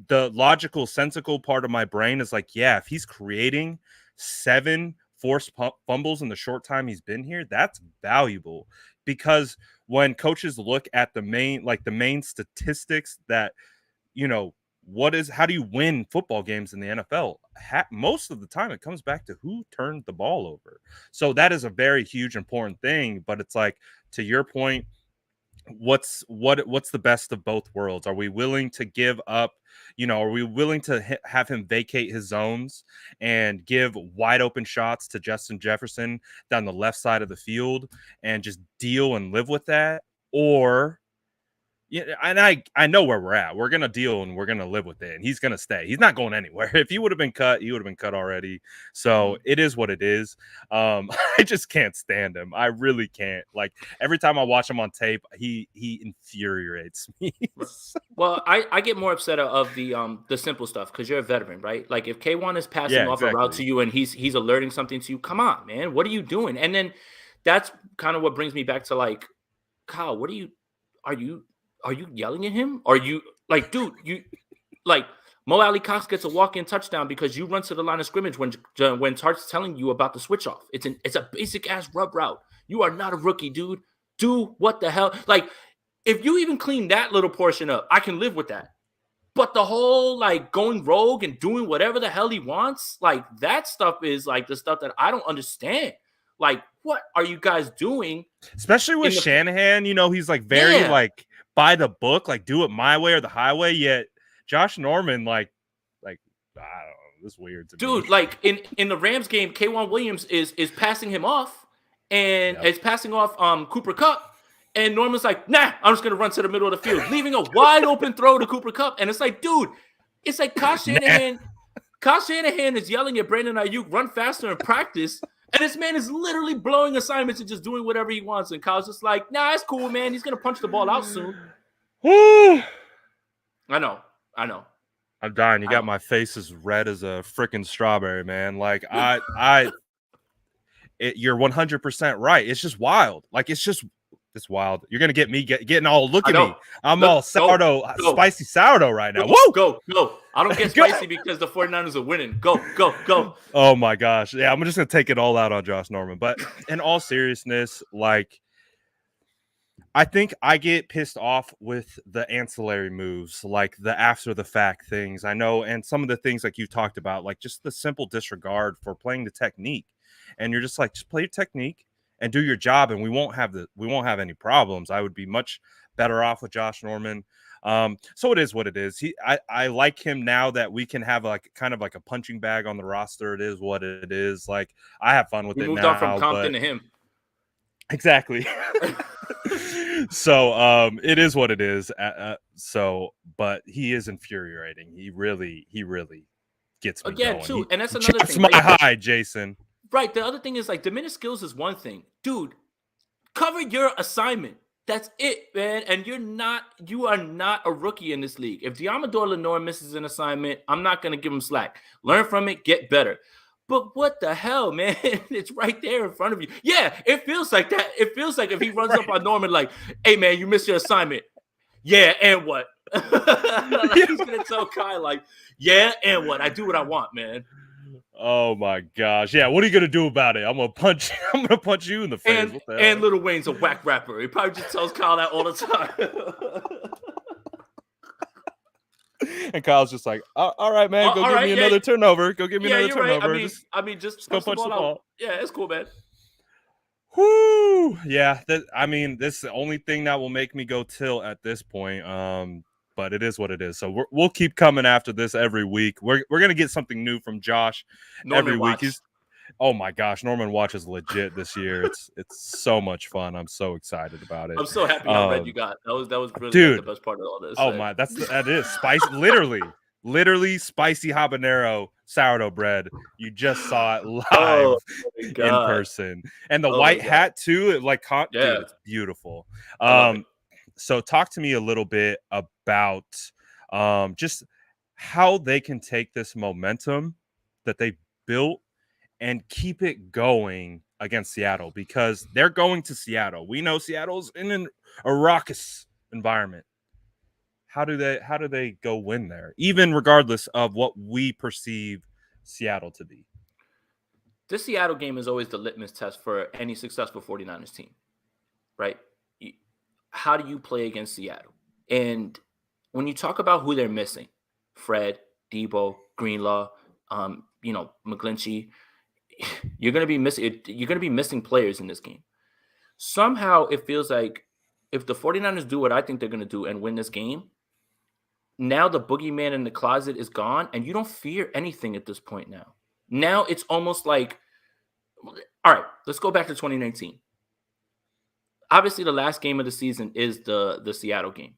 the logical, sensical part of my brain is like, yeah, if he's creating 7 forced fumbles in the short time he's been here, that's valuable. Because when coaches look at the main statistics that, how do you win football games in the NFL? Most of the time it comes back to who turned the ball over. So that is a very huge, important thing. But it's like, to your point, what's the best of both worlds? Are we willing to give up, are we willing to have him vacate his zones and give wide open shots to Justin Jefferson down the left side of the field and just deal and live with that? Or and I know where we're at. We're going to deal and we're going to live with it. And he's going to stay. He's not going anywhere. If he would have been cut, he would have been cut already. So it is what it is. I just can't stand him. I really can't. Like, every time I watch him on tape, he infuriates me. Well, I get more upset of the simple stuff because you're a veteran, right? Like, if K1 is passing off a route to you and he's alerting something to you, come on, man. What are you doing? And then that's kind of what brings me back to, like, Kyle, are you yelling at him? Are you like, dude, Mo Alley Cox gets a walk-in touchdown because you run to the line of scrimmage when Tart's telling you about the switch off. It's a basic ass rub route. You are not a rookie, dude. Do what the hell? Like, if you even clean that little portion up, I can live with that. But the whole like going rogue and doing whatever the hell he wants, like that stuff is like the stuff that I don't understand. Like, what are you guys doing? Especially with Shanahan, he's like very like by the book, like do it my way or the highway. Yet Josh Norman, like I don't know, this is weird to me. Dude, like in the Rams game, K'Wan Williams is passing him off, and it's passing off Cooper Kupp, and Norman's like, nah, I'm just gonna run to the middle of the field, leaving a wide open throw to Cooper Kupp, and it's like, dude, it's like Kyle Shanahan. Kyle Shanahan is yelling at Brandon Ayuk, run faster in practice. And this man is literally blowing assignments and just doing whatever he wants. And Kyle's just like, nah, that's cool, man. He's going to punch the ball out soon. I know. I'm dying. You got my face as red as a freaking strawberry, man. Like, you're 100% right. It's just wild. Like, it's wild. You're going to get me getting all, look at me. I'm all sourdough, spicy sourdough right now. Whoa! Go. I don't get spicy because the 49ers are winning. Go. Oh, my gosh. Yeah, I'm just going to take it all out on Josh Norman. But in all seriousness, like, I think I get pissed off with the ancillary moves, like the after the fact things. I know, and some of the things like you talked about, like just the simple disregard for playing the technique. And you're just like, just play your technique and do your job, and we won't have any problems. I would be much better off with Josh Norman. So it is what it is. I like him now that we can have like kind of like a punching bag on the roster. It is what it is. Like, I have fun with it now. We moved on from Compton to him. Exactly. So it is what it is. But he is infuriating. He really gets me Again, going. too, and that's He another chaps thing, my right? high, Jason. Right. The other thing is like diminished skills is one thing, dude. Cover your assignment. That's it, man. And you are not a rookie in this league. If Diamador Lenore misses an assignment, I'm not gonna give him slack. Learn from it, get better. But what the hell, man? It's right there in front of you. Yeah, it feels like that. It feels like if he runs up on Norman, like, hey man, you missed your assignment. Yeah, and what? Like he's gonna tell Kai, like, yeah, and what? I do what I want, man. Oh my gosh. Yeah, what are you gonna do about it? I'm gonna punch you in the face. What the hell? And Lil Wayne's a whack rapper. He probably just tells Kyle that all the time. And Kyle's just like, all right, man, go give me another turnover. Go give me another turnover. Right. I mean, just go punch the ball. Yeah, it's cool, man. Whoo! Yeah, this is the only thing that will make me go tilt at this point. But it is what it is. So we'll keep coming after this every week. We're gonna get something new from Josh every week. Oh my gosh, Norman Watch is legit this year. It's so much fun. I'm so excited about it. I'm so happy how red you got. That was really dude, the best part of all this. Oh my, that is spicy. literally spicy habanero sourdough bread. You just saw it live in person, and the white hat too. Dude, it's beautiful. So talk to me a little bit about just how they can take this momentum that they built and keep it going against Seattle, because they're going to Seattle. We know Seattle's in a raucous environment. How do they go win there, even regardless of what we perceive Seattle to be? This Seattle game is always the litmus test for any successful 49ers team, right? How do you play against Seattle? And when you talk about who they're missing, Fred, Deebo, Greenlaw, McGlinchey, you're going to be missing players in this game. Somehow it feels like if the 49ers do what I think they're going to do and win this game, now the boogeyman in the closet is gone and you don't fear anything at this point now. Now it's almost like, all right, let's go back to 2019. Obviously, the last game of the season is the Seattle game.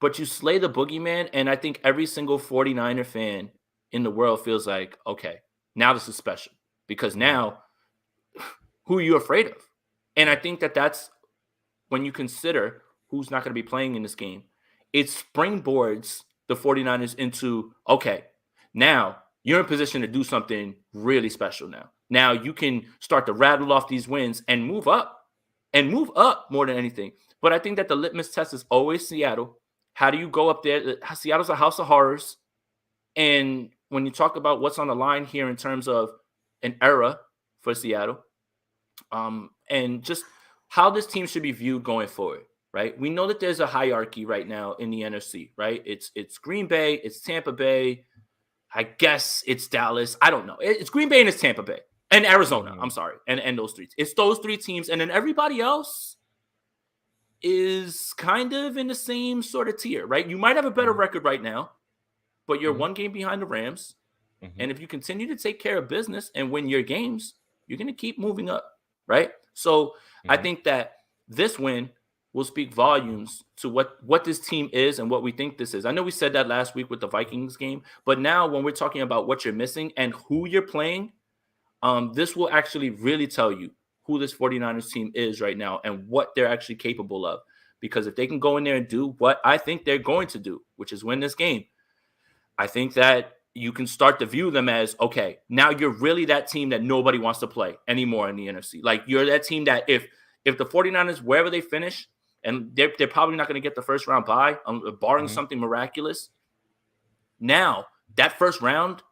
But you slay the boogeyman, and I think every single 49er fan in the world feels like, okay, now this is special. Because now, who are you afraid of? And I think that's when you consider who's not going to be playing in this game, it springboards the 49ers into, okay, now you're in position to do something really special now. Now you can start to rattle off these wins and move up more than anything. But I think that the litmus test is always Seattle. How do you go up there? Seattle's a house of horrors. And when you talk about what's on the line here in terms of an era for Seattle, and just how this team should be viewed going forward, right? We know that there's a hierarchy right now in the NFC, right? It's Green Bay, it's Tampa Bay, I guess it's Dallas. I don't know. It's Green Bay and it's Tampa Bay and Arizona. I'm sorry. And those three. It's those three teams. And then everybody else is kind of in the same sort of tier, right? You might have a better record right now, but you're one game behind the Rams. And if you continue to take care of business and win your games, you're going to keep moving up, right? So I think that this win will speak volumes to what this team is and what we think this is. I know we said that last week with the Vikings game, but now when we're talking about what you're missing and who you're playing, this will actually really tell you who this 49ers team is right now and what they're actually capable of. Because if they can go in there and do what I think they're going to do, which is win this game, I think that you can start to view them as, okay, now you're really that team that nobody wants to play anymore in the NFC. Like you're that team that if the 49ers, wherever they finish, and they're probably not going to get the first round bye, barring something miraculous. Now, that first round,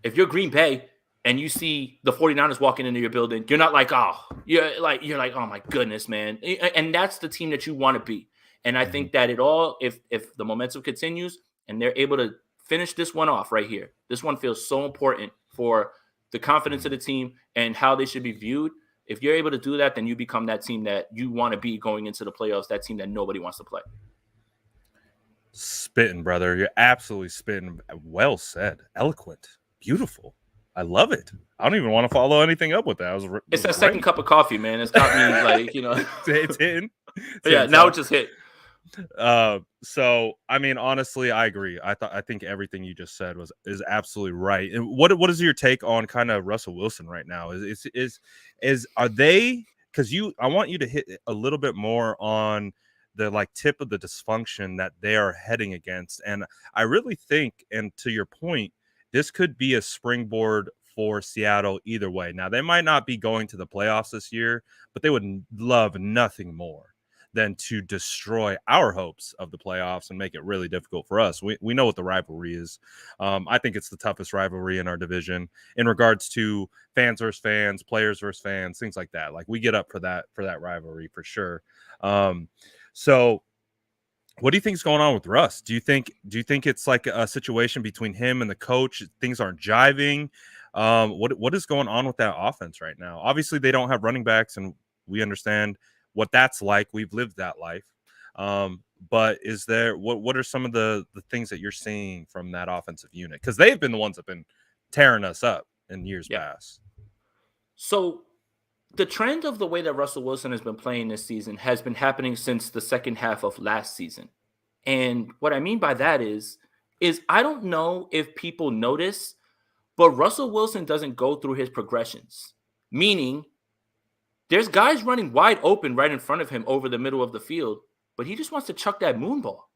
if you're Green Bay and you see the 49ers walking into your building, you're not like, oh, you're like, oh my goodness, man. And that's the team that you want to be. And I think that if the momentum continues and they're able to finish this one off right here, this one feels so important for the confidence of the team and how they should be viewed. If you're able to do that, then you become that team that you want to be going into the playoffs, that team that nobody wants to play. Spitting, brother. You're absolutely spitting. Well said. Eloquent. Beautiful. I love it. I don't even want to follow anything up with that. It's that Great. second cup of coffee, man. It's got me like, It's hitting. yeah, now it just hit. So I mean, honestly, I agree. I think everything you just said is absolutely right. And what is your take on kind of Russell Wilson right now? Is are they, because I want you to hit a little bit more on the like tip of the dysfunction that they are heading against. And I really think, and to your point, this could be a springboard for Seattle either way. Now they might not be going to the playoffs this year, but they would love nothing more than to destroy our hopes of the playoffs and make it really difficult for us. We know what the rivalry is. I think it's the toughest rivalry in our division in regards to fans versus fans, players versus fans, things like that. Like we get up for that rivalry for sure. So what do you think is going on with Russ? Do you think it's like a situation between him and the coach? Things aren't jiving. What is going on with that offense right now? Obviously, they don't have running backs, and we understand what that's like. We've lived that life. But is there what are some of the things that you're seeing from that offensive unit? Because they've been the ones that have been tearing us up in years past. So the trend of the way that Russell Wilson has been playing this season has been happening since the second half of last season. And what I mean by that is I don't know if people notice, but Russell Wilson doesn't go through his progressions. Meaning, there's guys running wide open right in front of him over the middle of the field, but he just wants to chuck that moon ball.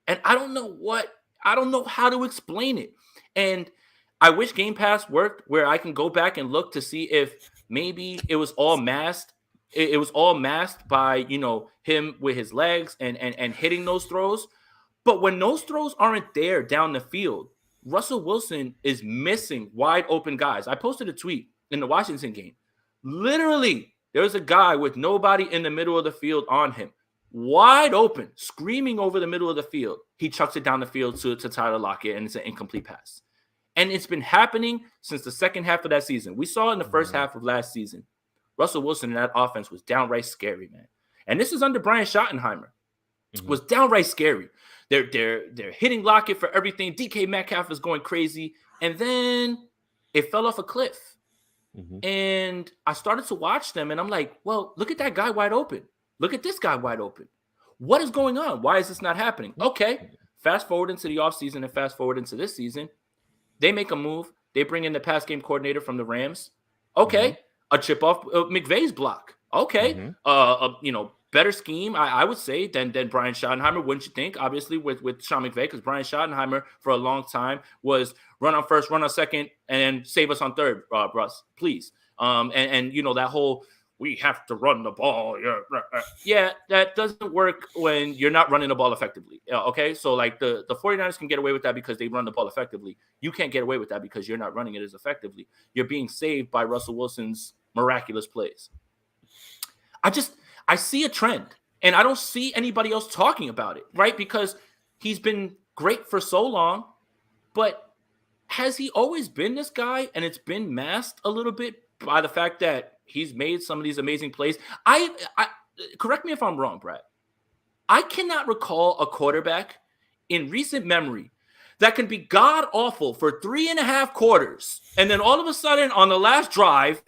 And I don't know how to explain it. And I wish Game Pass worked where I can go back and look to see if maybe it was all masked. It was all masked by, him with his legs and hitting those throws. But when those throws aren't there down the field, Russell Wilson is missing wide open guys. I posted a tweet in the Washington game. Literally, there's a guy with nobody in the middle of the field on him, wide open, screaming over the middle of the field. He chucks it down the field to Tyler Lockett, and it's an incomplete pass. And it's been happening since the second half of that season. We saw in the first half of last season, Russell Wilson in that offense was downright scary, man. And this is under Brian Schottenheimer. Was downright scary. They're hitting Lockett for everything. DK Metcalf is going crazy. And then it fell off a cliff. And I started to watch them, and I'm like, well, look at that guy wide open. Look at this guy wide open. What is going on? Why is this not happening? Okay, fast forward into the offseason and fast forward into this season. They make a move. They bring in the pass game coordinator from the Rams. Okay, a chip off McVay's block. Okay, better scheme, I would say, than Brian Schottenheimer, wouldn't you think? Obviously, with Sean McVay, because Brian Schottenheimer for a long time was run on first, run on second, and save us on third, Russ, please. And that whole we have to run the ball. Yeah, that doesn't work when you're not running the ball effectively. Okay, so like the 49ers can get away with that because they run the ball effectively. You can't get away with that because you're not running it as effectively. You're being saved by Russell Wilson's miraculous plays. I see a trend, and I don't see anybody else talking about it, right? Because he's been great for so long, but has he always been this guy? And it's been masked a little bit by the fact that he's made some of these amazing plays. I correct me if I'm wrong, Brad. I cannot recall a quarterback in recent memory that can be god awful for 3.5 quarters, and then all of a sudden on the last drive,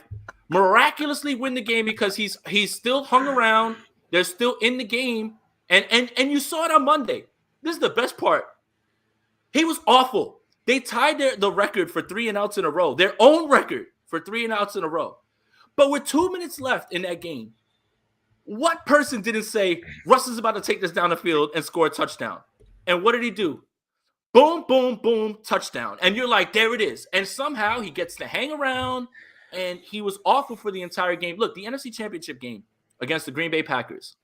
miraculously win the game because he's still hung around. They're still in the game, and you saw it on Monday. This is the best part. He was awful. They tied the record for 3 and outs in a row, their own record for 3 and outs in a row. But with 2 minutes left in that game, what person didn't say Russ is about to take this down the field and score a touchdown? And what did he do? Boom, boom, boom, touchdown. And you're like, there it is. And somehow he gets to hang around. And he was awful for the entire game. Look, the NFC Championship game against the Green Bay Packers.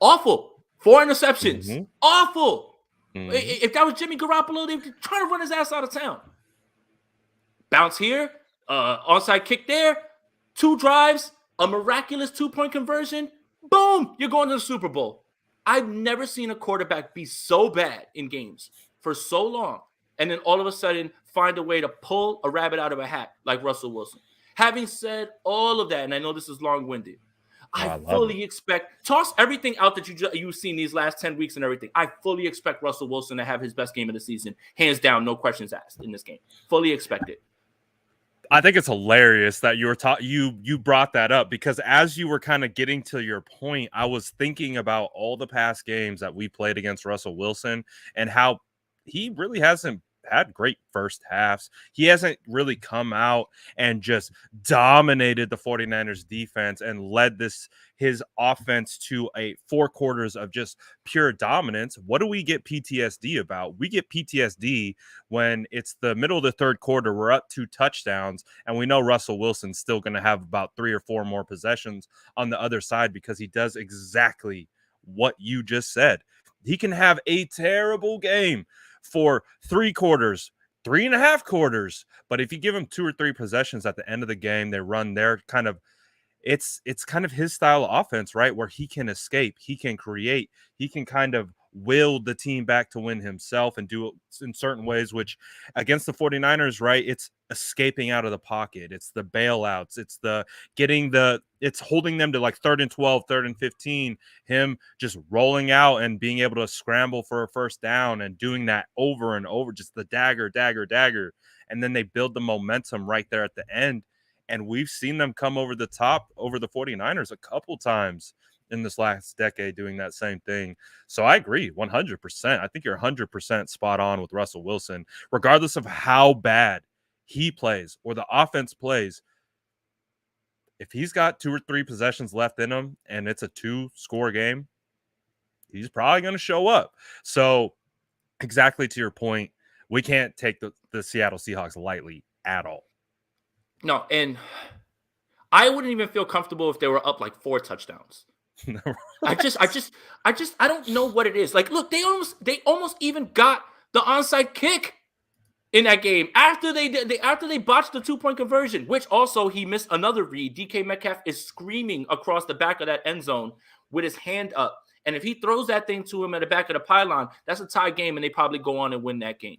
Awful. 4 interceptions. Awful. If that was Jimmy Garoppolo, they'd be trying to run his ass out of town. Bounce here. Onside kick there. 2 drives. A miraculous 2-point conversion. Boom. You're going to the Super Bowl. I've never seen a quarterback be so bad in games for so long. And then all of a sudden find a way to pull a rabbit out of a hat like Russell Wilson. Having said all of that, and I know this is long-winded, Oh, I I love it. fully expect, toss everything out that you've seen these last 10 weeks and everything. I fully expect Russell Wilson to have his best game of the season, hands down, no questions asked in this game. Fully expect it. I think it's hilarious that you brought that up, because as you were kind of getting to your point, I was thinking about all the past games that we played against Russell Wilson and how he really hasn't had great first halves. He hasn't really come out and just dominated the 49ers defense and led his offense to a 4 quarters of just pure dominance. What do we get PTSD about? We get PTSD when it's the middle of the third quarter, we're up 2 touchdowns, and we know Russell Wilson's still going to have about 3 or 4 more possessions on the other side, because he does exactly what you just said. He can have a terrible game for 3 quarters, 3.5 quarters, but if you give him 2 or 3 possessions at the end of the game, they run their kind of, it's kind of his style of offense, right? Where he can escape, he can create, he can kind of will the team back to win himself and do it in certain ways, which against the 49ers, right? It's escaping out of the pocket. It's the bailouts. It's the it's holding them to like 3rd and 12, 3rd and 15, him just rolling out and being able to scramble for a first down and doing that over and over, just the dagger, dagger, dagger. And then they build the momentum right there at the end. And we've seen them come over the top over the 49ers a couple times in this last decade doing that same thing. So I agree 100%. I think you're 100% spot on with Russell Wilson, regardless of how bad he plays or the offense plays. If he's got 2 or 3 possessions left in him and it's a 2-score game, he's probably going to show up. So exactly to your point, we can't take the Seattle Seahawks lightly at all. No, and I wouldn't even feel comfortable if they were up like 4 touchdowns. I don't know what it is. Like, look, they almost even got the onside kick in that game after they botched the 2-point conversion, which also he missed another read. DK Metcalf is screaming across the back of that end zone with his hand up. And if he throws that thing to him at the back of the pylon, that's a tie game, and they probably go on and win that game.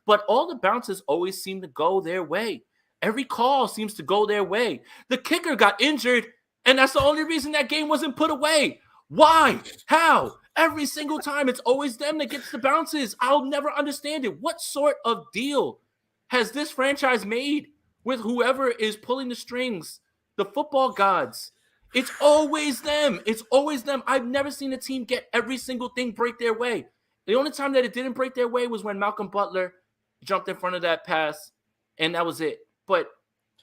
But all the bounces always seem to go their way. Every call seems to go their way. The kicker got injured, and that's the only reason that game wasn't put away. Why? How? Every single time, it's always them that gets the bounces. I'll never understand it. What sort of deal has this franchise made with whoever is pulling the strings? The football gods. It's always them. It's always them. I've never seen a team get every single thing break their way. The only time that it didn't break their way was when Malcolm Butler jumped in front of that pass, and that was it.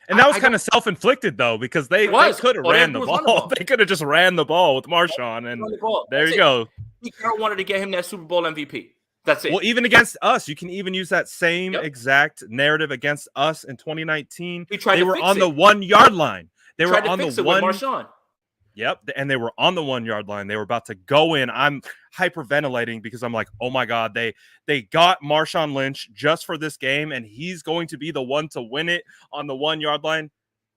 And that was kind of self-inflicted, though, because they could have ran the ball. They could have just ran the ball with Marshawn, and there you go. Pete Carroll wanted to get him that Super Bowl MVP. That's it. Well, even against us, you can even use that same exact narrative against us in 2019. They were on the 1-yard line. They were on the 1. Marshawn. Yep, and they were on the 1-yard line. They were about to go in. I'm hyperventilating because I'm like, oh my God, they got Marshawn Lynch just for this game, and he's going to be the one to win it on the 1-yard line.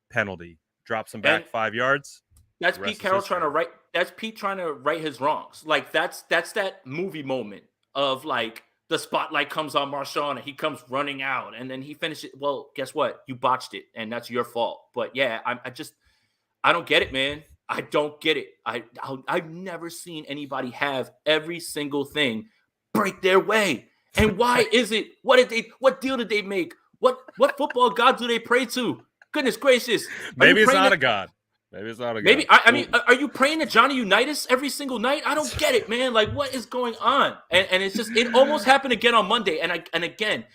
Penalty. Drops him back 5 yards. That's Pete Carroll trying to right. That's Pete trying to right his wrongs. Like that's that movie moment of like the spotlight comes on Marshawn and he comes running out and then he finishes. Well, guess what? You botched it, and that's your fault. But yeah, I don't get it, man. I don't get it. I've never seen anybody have every single thing break their way. And why is it? What deal did they make? What football god do they pray to? Goodness gracious. Maybe it's not a god. Maybe it's not a god. Maybe I mean, are you praying to Johnny Unitas every single night? I don't get it, man. Like, what is going on? And it's just, it almost happened again on Monday. And again,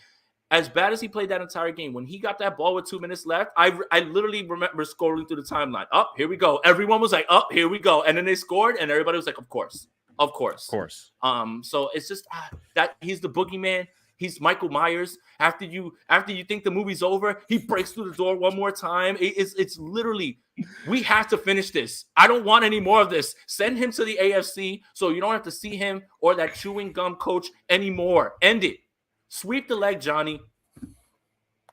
as bad as he played that entire game, when he got that ball with 2 minutes left, I literally remember scrolling through the timeline. Oh, here we go. Everyone was like, oh, here we go. And then they scored, and everybody was like, of course. So it's just that he's the boogeyman. He's Michael Myers. After you think the movie's over, he breaks through the door one more time. It's literally, we have to finish this. I don't want any more of this. Send him to the AFC so you don't have to see him or that chewing gum coach anymore. End it. Sweep the leg, Johnny.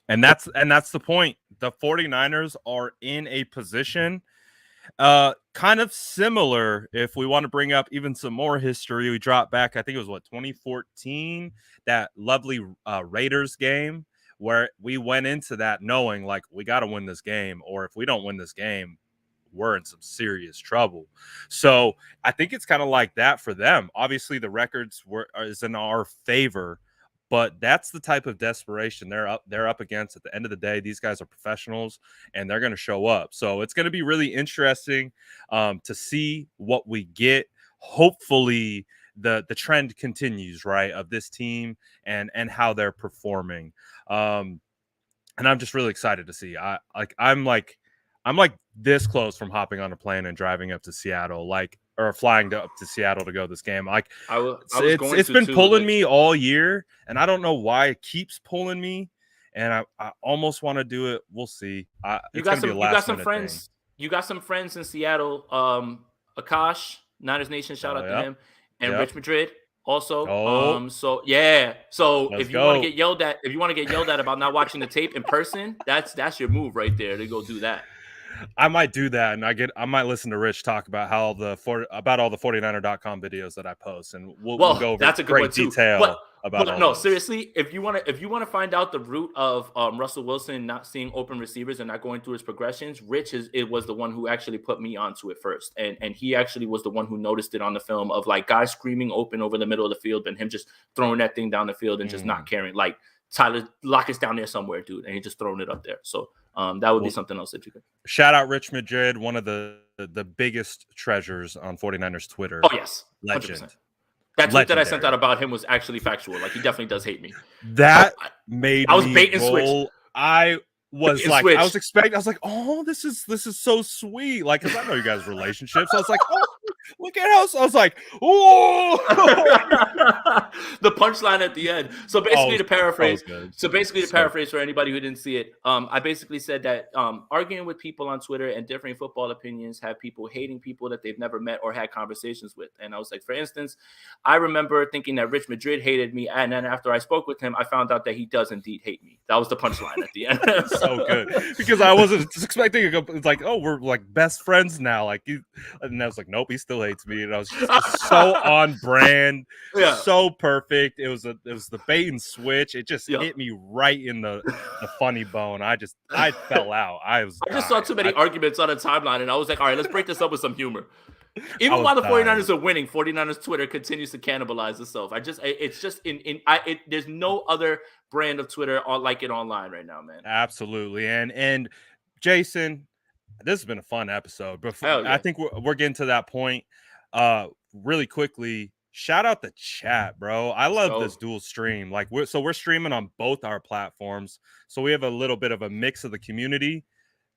And that's the point. The 49ers are in a position kind of similar. If we want to bring up even some more history, we dropped back, I think it was 2014, that lovely Raiders game where we went into that knowing like we got to win this game, or if we don't win this game, we're in some serious trouble. So I think it's kind of like that for them. Obviously, the records is in our favor, but that's the type of desperation they're up against. At the end of the day, these guys are professionals and they're going to show up. So it's going to be really interesting to see what we get. Hopefully, the trend continues, right, of this team and how they're performing. And I'm just really excited to see. I'm like this close from hopping on a plane and driving up to Seattle, or flying up to Seattle to go this game. I was going it's to been too, pulling me all year, and I don't know why it keeps pulling me. And I almost want to do it. We'll see. It's gonna be a last minute thing. You got some friends in Seattle. Akash, Niners Nation, shout Oh out to yeah, him, and yep. Rich Madrid also. Oh, So yeah. So let's if you want to go. get yelled at, about not watching the tape in person, that's your move right there to go do that. I might do that, and I might listen to Rich talk about how all the 49er.com videos that I post, and we'll go over that's a good great one too. detail about all no, those. seriously, if you want to find out the root of Russell Wilson not seeing open receivers and not going through his progressions, Rich was the one who actually put me onto it first, and he actually was the one who noticed it on the film of like guys screaming open over the middle of the field, and him just throwing that thing down the field and just not caring. Like, Tyler Lockett's down there somewhere, dude, and he just throwing it up there. So that would be something else that you could shout out. Rich Madrid, one of the biggest treasures on 49ers Twitter. Oh yes, 100%. Legend. That tweet that I sent out about him was actually factual. Like, he definitely does hate me. That made I was me bait and roll. switch. I was like, switch. I was expecting. I was like, oh, this is so sweet. Like, because I know you guys' relationships. I was like, oh, look at how. I was like, oh. The punchline at the end. So basically, to paraphrase. Paraphrase For anybody who didn't see it, I basically said that arguing with people on Twitter and differing football opinions have people hating people that they've never met or had conversations with. And I was like, for instance, I remember thinking that Rich Madrid hated me, and then after I spoke with him, I found out that he does indeed hate me. That was the punchline at the end. So good, because I wasn't expecting it's like, oh, we're like best friends now, like you, and I was like, nope, he still hates me, and I was just so on brand, so perfect. It was the bait and switch. It just hit me right in the funny bone. I fell out. I just saw too many arguments on a timeline, and I was like, all right, let's break this up with some humor. Even while the 49ers are winning, 49ers Twitter continues to cannibalize itself. There's no other brand of Twitter like it online right now, man. Absolutely. And Jason, this has been a fun episode. Before I think we're getting to that point. Really quickly, shout out the chat, bro. I love this dual stream. Like, we're streaming on both our platforms, so we have a little bit of a mix of the community.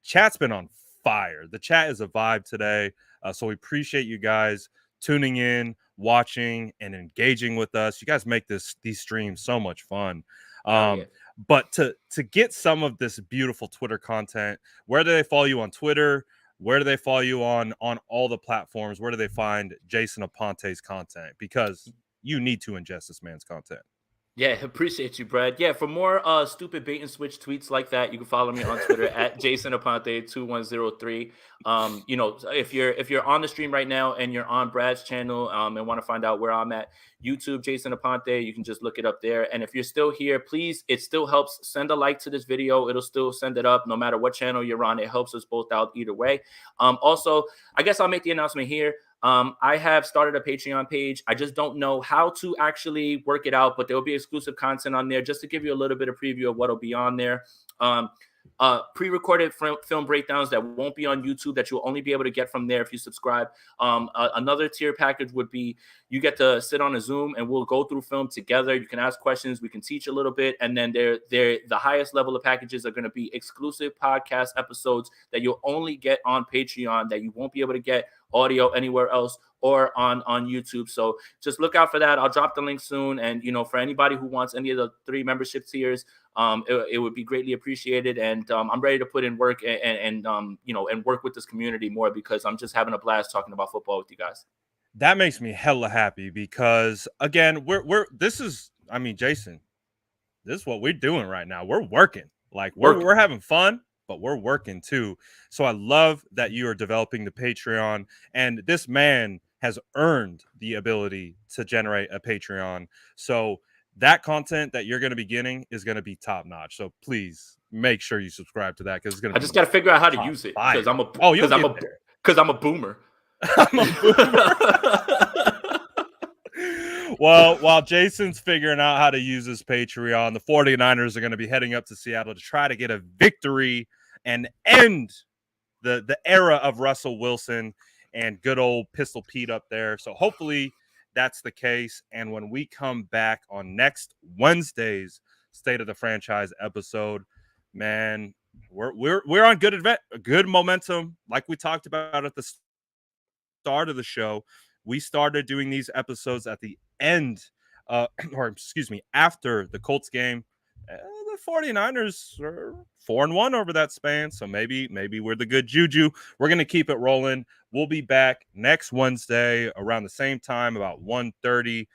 Chat's been on fire. The chat is a vibe today. So we appreciate you guys tuning in, watching, and engaging with us. You guys make these streams so much fun. But to get some of this beautiful Twitter content, where do they follow you on Twitter? Where do they follow you on all the platforms? Where do they find Jason Aponte's content? Because you need to ingest this man's content. Yeah, appreciate you, Brad. Yeah, for more stupid bait and switch tweets like that, you can follow me on Twitter at Jason Aponte 2103. If you're on the stream right now and you're on Brad's channel and want to find out where I'm at, YouTube Jason Aponte, you can just look it up there. And if you're still here, please, it still helps, send a like to this video. It'll still send it up no matter what channel you're on. It helps us both out either way. Also, I guess I'll make the announcement here. I have started a Patreon page. I just don't know how to actually work it out, but there will be exclusive content on there just to give you a little bit of preview of what will be on there. Pre-recorded film breakdowns that won't be on YouTube that you'll only be able to get from there if you subscribe. Another tier package would be you get to sit on a Zoom and we'll go through film together. You can ask questions. We can teach a little bit. And then the highest level of packages are going to be exclusive podcast episodes that you'll only get on Patreon that you won't be able to get audio anywhere else or on YouTube. So just look out for that. I'll drop the link soon. And, for anybody who wants any of the 3 membership tiers, it would be greatly appreciated. And I'm ready to put in work and work with this community more because I'm just having a blast talking about football with you guys. That makes me hella happy because, again, Jason, this is what we're doing right now. We're working. Like, we're having fun, but we're working too. So I love that you are developing the Patreon, and this man has earned the ability to generate a Patreon. So that content that you're going to be getting is going to be top notch. So please make sure you subscribe to that because it's going to. I just got to figure out how to use it because I'm a Because I'm a boomer. I'm a boomer. Well, while Jason's figuring out how to use his Patreon, the 49ers are going to be heading up to Seattle to try to get a victory and end the era of Russell Wilson and good old Pistol Pete up there. So hopefully that's the case. And when we come back on next Wednesday's State of the Franchise episode, man, we're on good momentum. Like we talked about at the start of the show, we started doing these episodes at the end, or excuse me, after the Colts game. The 49ers are 4-1 over that span, so maybe we're the good juju. We're going to keep it rolling. We'll be back next Wednesday around the same time, about 1:30.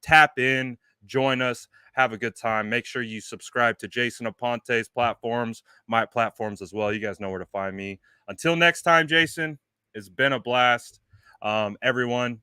Tap in, join us, have a good time. Make sure you subscribe to Jason Aponte's platforms, my platforms as well. You guys know where to find me. Until next time, Jason, it's been a blast. Everyone,